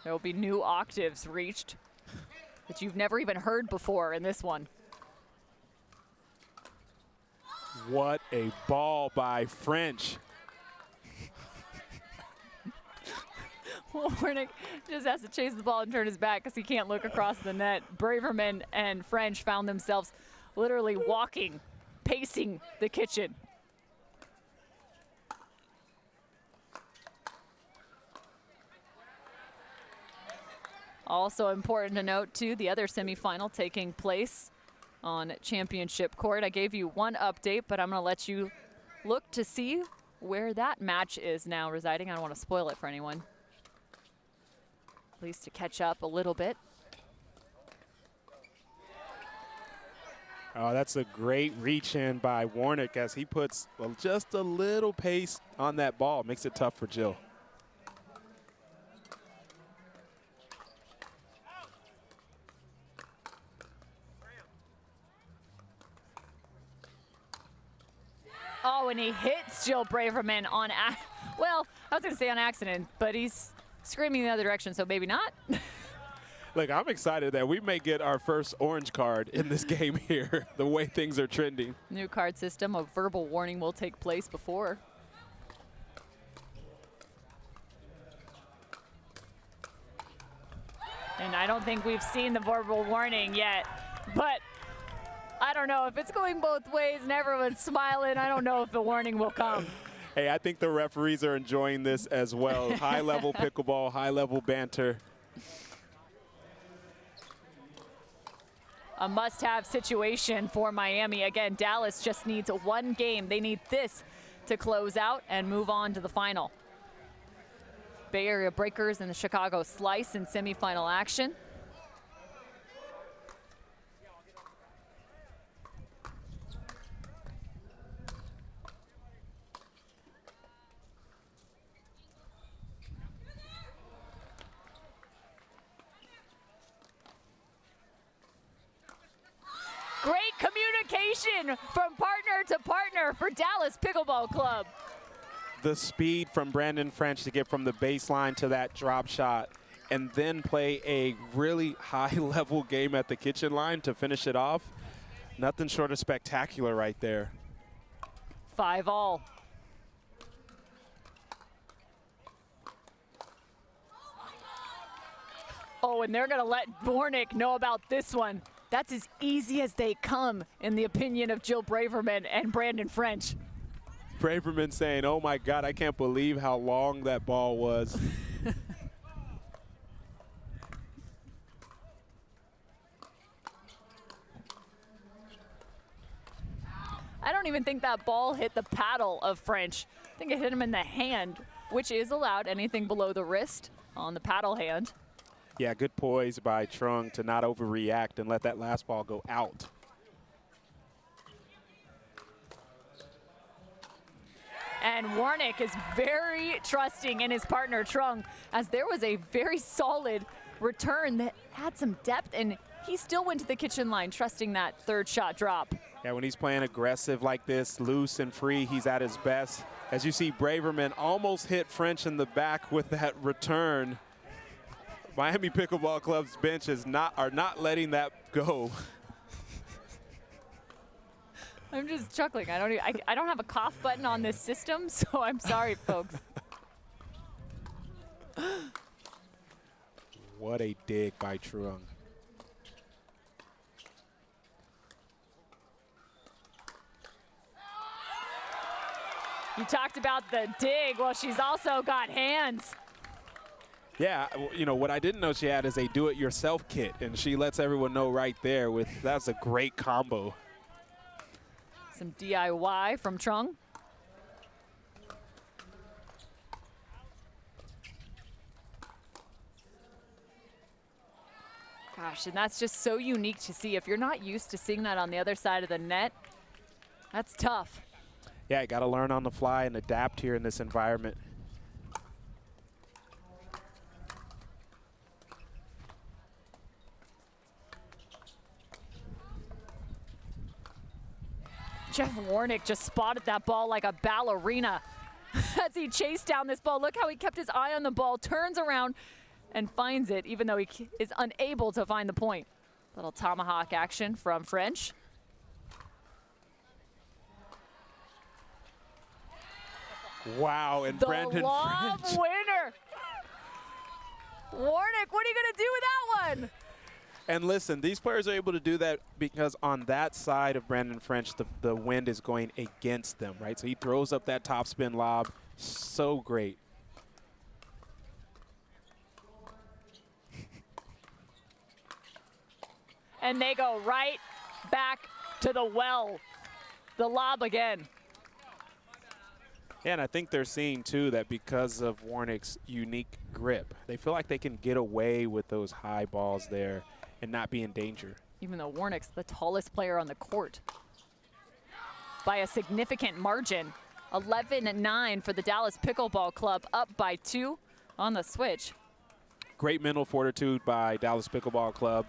There will be new octaves reached that you've never even heard before in this one. What a ball by French. Warnick just has to chase the ball and turn his back because he can't look across the net. Braverman and French found themselves literally walking, pacing the kitchen. Also important to note, too, the other semifinal taking place on championship court. I gave you one update, but I'm going to let you look to see where that match is now residing. I don't want to spoil it for anyone. At least to catch up a little bit. Oh, that's a great reach in by Warnick as he puts just a little pace on that ball. Makes it tough for Jill. Oh, and he hits Jill Braverman on, well, I was going to say on accident, but he's screaming the other direction, so maybe not. Look, I'm excited that we may get our first orange card in this game here, the way things are trending. New card system, a verbal warning will take place before. And I don't think we've seen the verbal warning yet, but I don't know if it's going both ways and everyone's smiling. I don't know if the warning will come. Hey, I think the referees are enjoying this as well. High-level pickleball, high-level banter. A must-have situation for Miami. Again, Dallas just needs one game. They need this to close out and move on to the final. Bay Area Breakers and the Chicago Slice in semifinal action. Great communication from partner to partner for Dallas Pickleball Club. The speed from Brandon French to get from the baseline to that drop shot and then play a really high-level game at the kitchen line to finish it off. Nothing short of spectacular right there. 5-all. Oh, and they're going to let Warnick know about this one. That's as easy as they come, in the opinion of Jill Braverman and Brandon French. Braverman saying, oh my God, I can't believe how long that ball was. I don't even think that ball hit the paddle of French. I think it hit him in the hand, which is allowed, anything below the wrist on the paddle hand. Yeah, good poise by Truong to not overreact and let that last ball go out. And Warnick is very trusting in his partner, Truong, as there was a very solid return that had some depth, and he still went to the kitchen line, trusting that third shot drop. Yeah, when he's playing aggressive like this, loose and free, he's at his best. As you see, Braverman almost hit French in the back with that return. Miami Pickleball Club's bench are not letting that go. I'm just chuckling. I don't have a cough button on this system, so I'm sorry, folks. What a dig by Truong. You talked about the dig. Well, she's also got hands. Yeah, you know, what I didn't know she had is a do-it-yourself kit, and she lets everyone know right there that's a great combo. Some DIY from Truong. Gosh, and that's just so unique to see. If you're not used to seeing that on the other side of the net, that's tough. Yeah, you got to learn on the fly and adapt here in this environment. Jeff Warnick just spotted that ball like a ballerina as he chased down this ball. Look how he kept his eye on the ball, turns around and finds it, even though he is unable to find the point. Little tomahawk action from French. Wow, and Brendon The lob winner. Warnick, what are you going to do with that one? And listen, these players are able to do that because on that side of Brendon French, the wind is going against them, right? So he throws up that topspin lob. So great. And they go right back to the well. The lob again. Yeah, and I think they're seeing, too, that because of Warnick's unique grip, they feel like they can get away with those high balls there and not be in danger. Even though Warnick's the tallest player on the court by a significant margin. 11-9 for the Dallas Pickleball Club, up by 2 on the switch. Great mental fortitude by Dallas Pickleball Club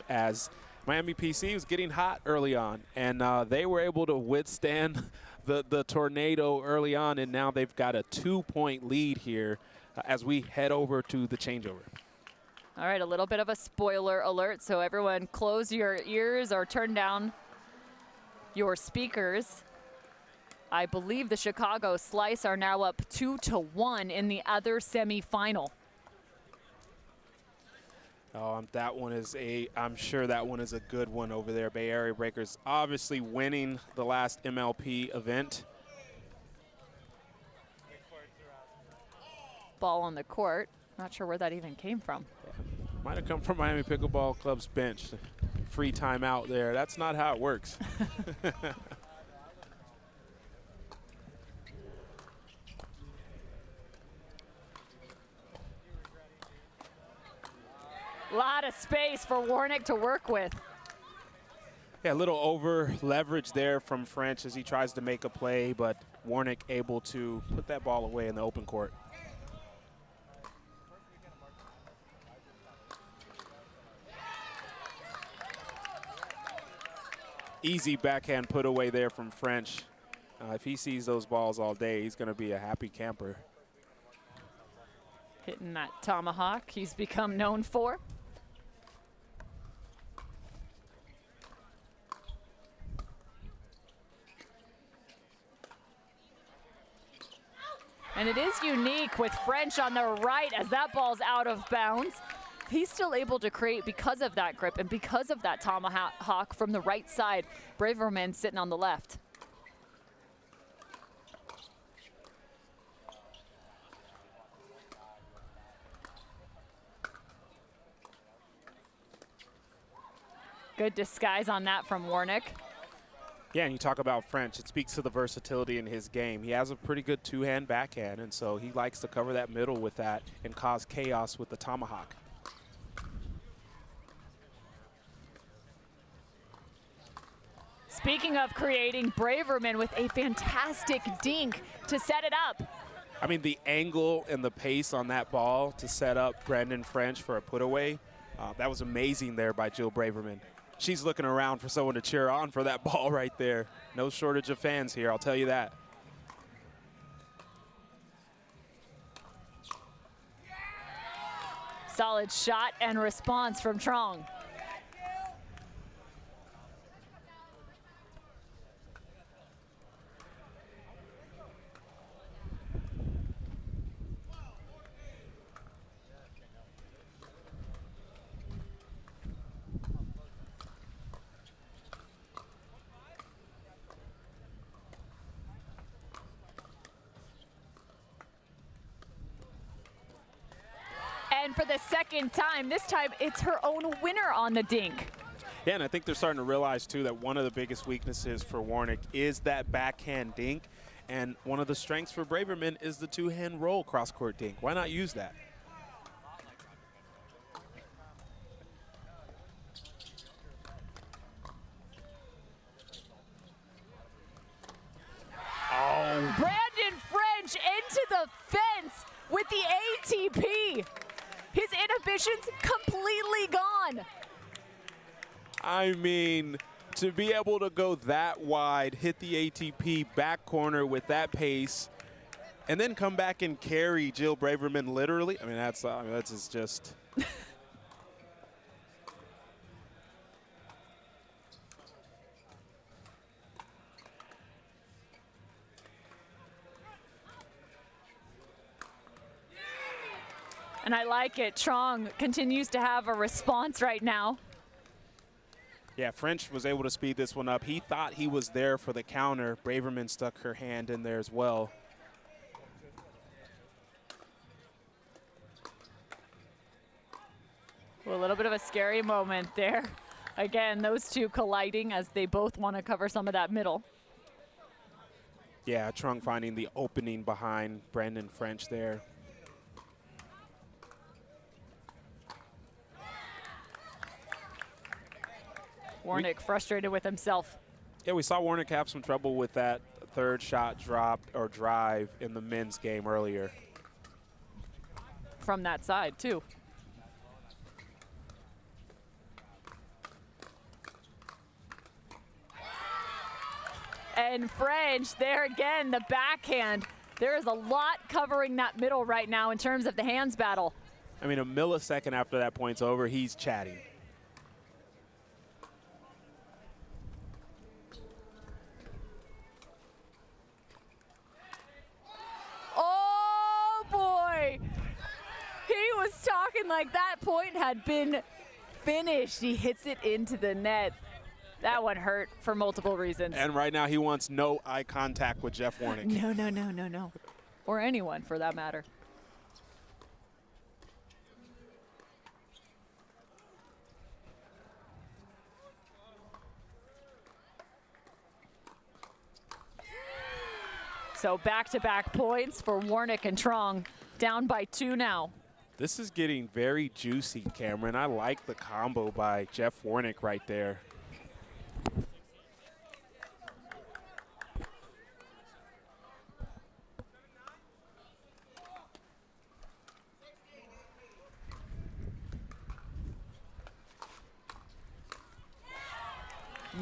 as Miami PC was getting hot early on, and they were able to withstand the tornado early on, and now they've got a 2-point lead here as we head over to the changeover. All right, a little bit of a spoiler alert, so everyone close your ears or turn down your speakers. I believe the Chicago Slice are now up 2-1 in the other semifinal. Oh, that one is I'm sure that one is a good one over there. Bay Area Breakers obviously winning the last MLP event. Ball on the court. Not sure where that even came from. Yeah. Might have come from Miami Pickleball Club's bench. Free timeout there. That's not how it works. A lot of space for Warnick to work with. Yeah, a little over leverage there from French as he tries to make a play, but Warnick able to put that ball away in the open court. Easy backhand put away there from French. If he sees those balls all day, he's going to be a happy camper. Hitting that tomahawk he's become known for. And it is unique with French on the right as that ball's out of bounds. He's still able to create because of that grip and because of that tomahawk from the right side. Braverman sitting on the left. Good disguise on that from Warnick. Yeah, and you talk about French, it speaks to the versatility in his game. He has a pretty good two-hand backhand, and so he likes to cover that middle with that and cause chaos with the tomahawk. Speaking of creating, Braverman with a fantastic dink to set it up. I mean, the angle and the pace on that ball to set up Brendon French for a put away, that was amazing there by Jill Braverman. She's looking around for someone to cheer on for that ball right there. No shortage of fans here, I'll tell you that. Solid shot and response from Truong. And for the second time, this time it's her own winner on the dink. Yeah, and I think they're starting to realize, too, that one of the biggest weaknesses for Warnick is that backhand dink. And one of the strengths for Braverman is the two-hand roll cross-court dink. Why not use that? Oh. Brendon French into the fence with the ATP. His inhibitions completely gone. I mean, to be able to go that wide, hit the ATP back corner with that pace, and then come back and carry Jill Braverman literally, I mean, that's just. And I like it. Truong continues to have a response right now. Yeah, French was able to speed this one up. He thought he was there for the counter. Braverman stuck her hand in there as well. Well, a little bit of a scary moment there. Again, those two colliding as they both want to cover some of that middle. Yeah, Truong finding the opening behind Brendon French there. Warnick frustrated with himself. Yeah, we saw Warnick have some trouble with that third shot drop or drive in the men's game earlier. From that side, too. And French, there again, the backhand. There is a lot covering that middle right now in terms of the hands battle. I mean, a millisecond after that point's over, he's chatting. Oh, boy. He was talking like that point had been finished. He hits it into the net. That one hurt for multiple reasons. And right now he wants no eye contact with Jeff Warnick. No. Or anyone, for that matter. So back-to-back points for Warnick and Truong, down by 2 now. This is getting very juicy, Cameron. I like the combo by Jeff Warnick right there.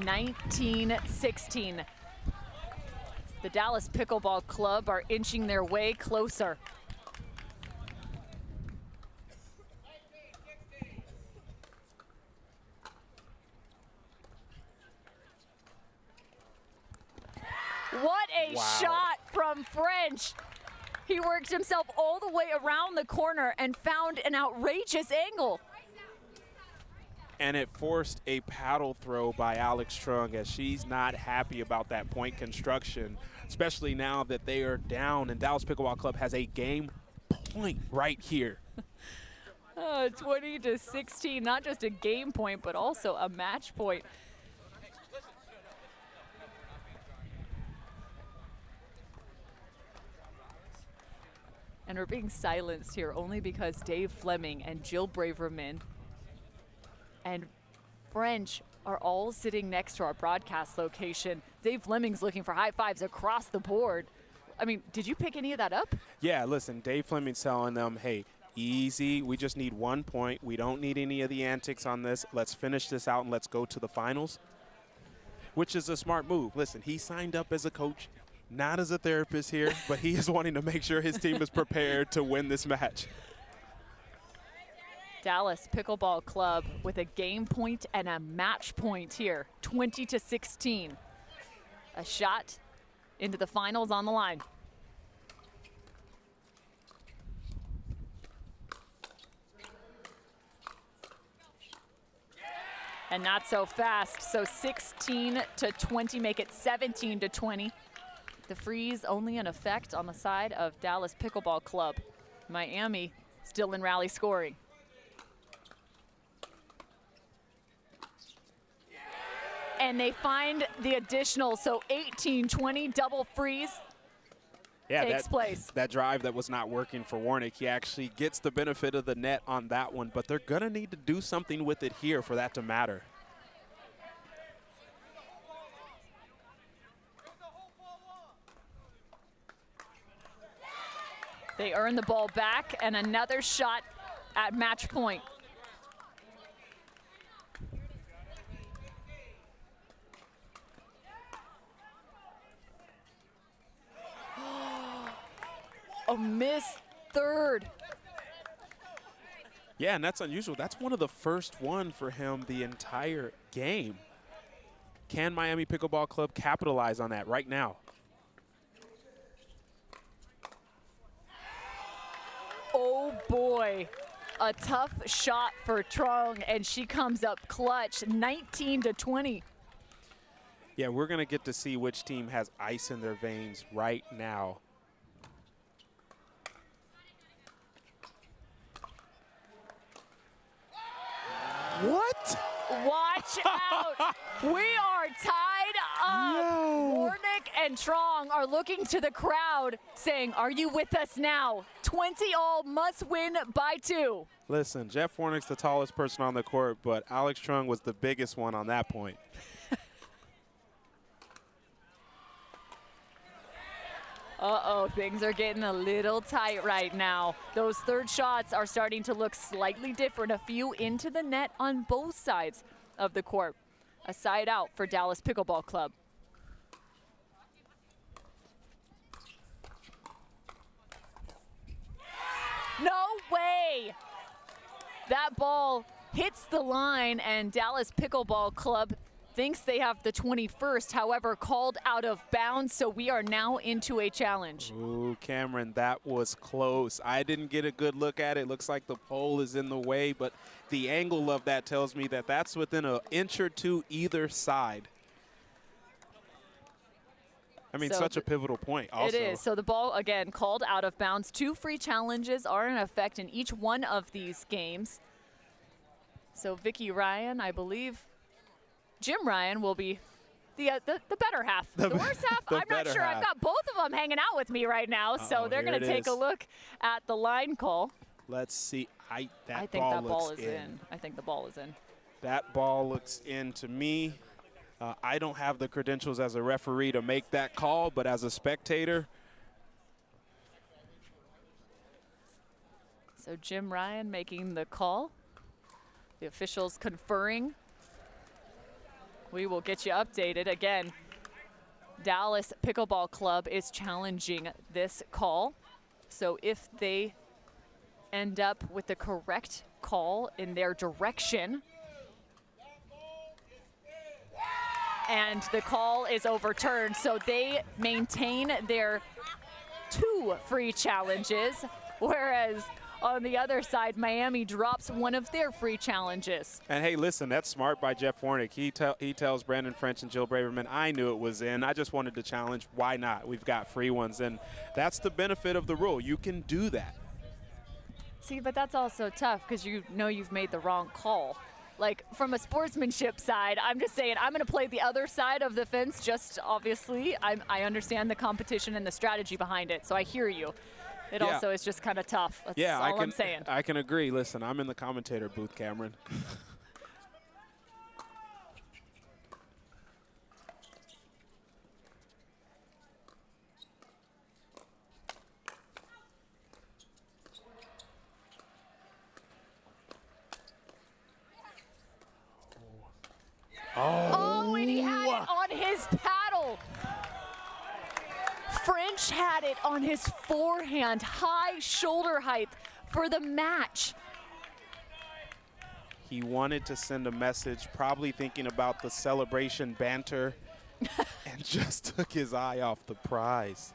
(19-16). The Dallas Pickleball Club are inching their way closer. What a shot from French. He worked himself all the way around the corner and found an outrageous angle. And it forced a paddle throw by Alix Truong, as she's not happy about that point construction, especially now that they are down and Dallas Pickleball Club has a game point right here. 20-16, not just a game point, but also a match point. And we're being silenced here only because Dave Fleming and Jill Braverman and French are all sitting next to our broadcast location. Dave Fleming's looking for high fives across the board. I mean, did you pick any of that up? Yeah, listen, Dave Fleming's telling them, hey, easy. We just need 1 point. We don't need any of the antics on this. Let's finish this out and let's go to the finals, which is a smart move. Listen, he signed up as a coach, not as a therapist here, but he is wanting to make sure his team is prepared to win this match. Dallas Pickleball Club with a game point and a match point here, 20-16. A shot into the finals on the line. And not so fast, so 16-20, make it 17-20. The freeze only in effect on the side of Dallas Pickleball Club. Miami still in rally scoring. And they find the additional, so 18-20, double freeze takes place. That drive that was not working for Warnick, he actually gets the benefit of the net on that one, but they're going to need to do something with it here for that to matter. They earn the ball back, and another shot at match point. A missed third. Yeah, and that's unusual. That's one of the first one for him the entire game. Can Miami Pickleball Club capitalize on that right now? Oh boy, a tough shot for Truong, and she comes up clutch, 19-20. Yeah, we're going to get to see which team has ice in their veins right now. What? Watch out. We are tied up. No. Warnick and Truong are looking to the crowd saying, are you with us now? 20-all must win by 2. Listen, Jeff Warnick's the tallest person on the court, but Alix Truong was the biggest one on that point. Uh-oh, things are getting a little tight right now. Those third shots are starting to look slightly different. A few into the net on both sides of the court. A side out for Dallas Pickleball Club. No way! That ball hits the line, and Dallas Pickleball Club thinks they have the 21st, however, called out of bounds, so we are now into a challenge. Ooh, Cameron, that was close. I didn't get a good look at it. Looks like the pole is in the way, but the angle of that tells me that that's within an inch or two either side. I mean, so such a pivotal point also. It is. So the ball, again, called out of bounds. 2 free challenges are in effect in each one of these games. So Vicky Ryan, I believe, Jim Ryan will be the better half. The worst half, I'm not sure. I've got both of them hanging out with me right now, so they're going to take a look at the line call. Let's see. I think that ball is in. I think the ball is in. That ball looks in to me. I don't have the credentials as a referee to make that call, but as a spectator. So Jim Ryan making the call. The officials conferring. We will get you updated. Again, Dallas Pickleball Club is challenging this call. So if they end up with the correct call in their direction, and the call is overturned, so they maintain their 2 free challenges, whereas on the other side, Miami drops one of their free challenges. And hey, listen, that's smart by Jeff Warnick. He tells Brendon French and Jill Braverman, I knew it was in. I just wanted to challenge. Why not? We've got free ones. And that's the benefit of the rule. You can do that. See, but that's also tough because you know you've made the wrong call. Like, from a sportsmanship side, I'm just saying I'm going to play the other side of the fence. Just obviously, I understand the competition and the strategy behind it, so I hear you. It also is just kind of tough. That's all I'm saying. I can agree. Listen, I'm in the commentator booth, Cameron. Prakash had it on his forehand, high shoulder height for the match. He wanted to send a message, probably thinking about the celebration banter, and just took his eye off the prize.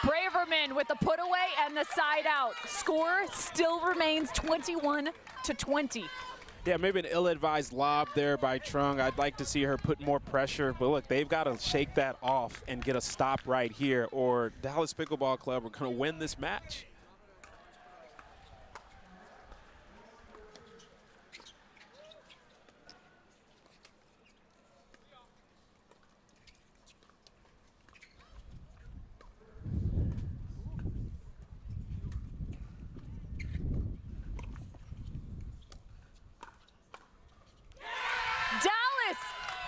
Braverman with the put away and the side out. Score still remains 21-20. Yeah, maybe an ill-advised lob there by Truong. I'd like to see her put more pressure, but look, they've got to shake that off and get a stop right here, or Dallas Pickleball Club are going to win this match.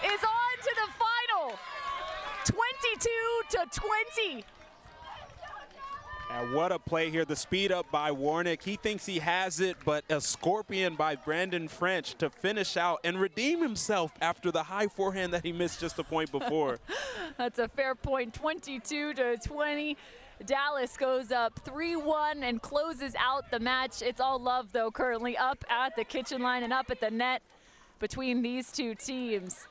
Is on to the final, 22-20. And what a play here, the speed up by Warnick. He thinks he has it, but a scorpion by Brendon French to finish out and redeem himself after the high forehand that he missed just a point before. That's a fair point, 22-20. Dallas goes up 3-1 and closes out the match. It's all love, though, currently up at the kitchen line and up at the net between these two teams.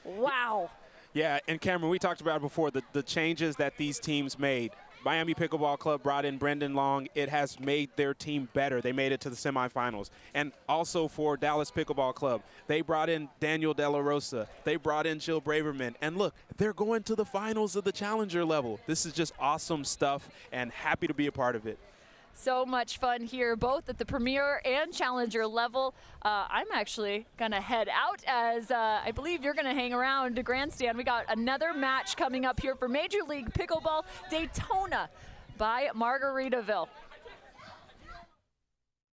Wow. Yeah, and Cameron, we talked about it before, the changes that these teams made. Miami Pickleball Club brought in Brendan Long. It has made their team better. They made it to the semifinals. And also for Dallas Pickleball Club, they brought in Daniel De La Rosa. They brought in Jill Braverman. And look, they're going to the finals of the challenger level. This is just awesome stuff, and happy to be a part of it. So much fun here, both at the Premier and Challenger level. I'm actually going to head out as I believe you're going to hang around to Grandstand. We got another match coming up here for Major League Pickleball Daytona by Margaritaville.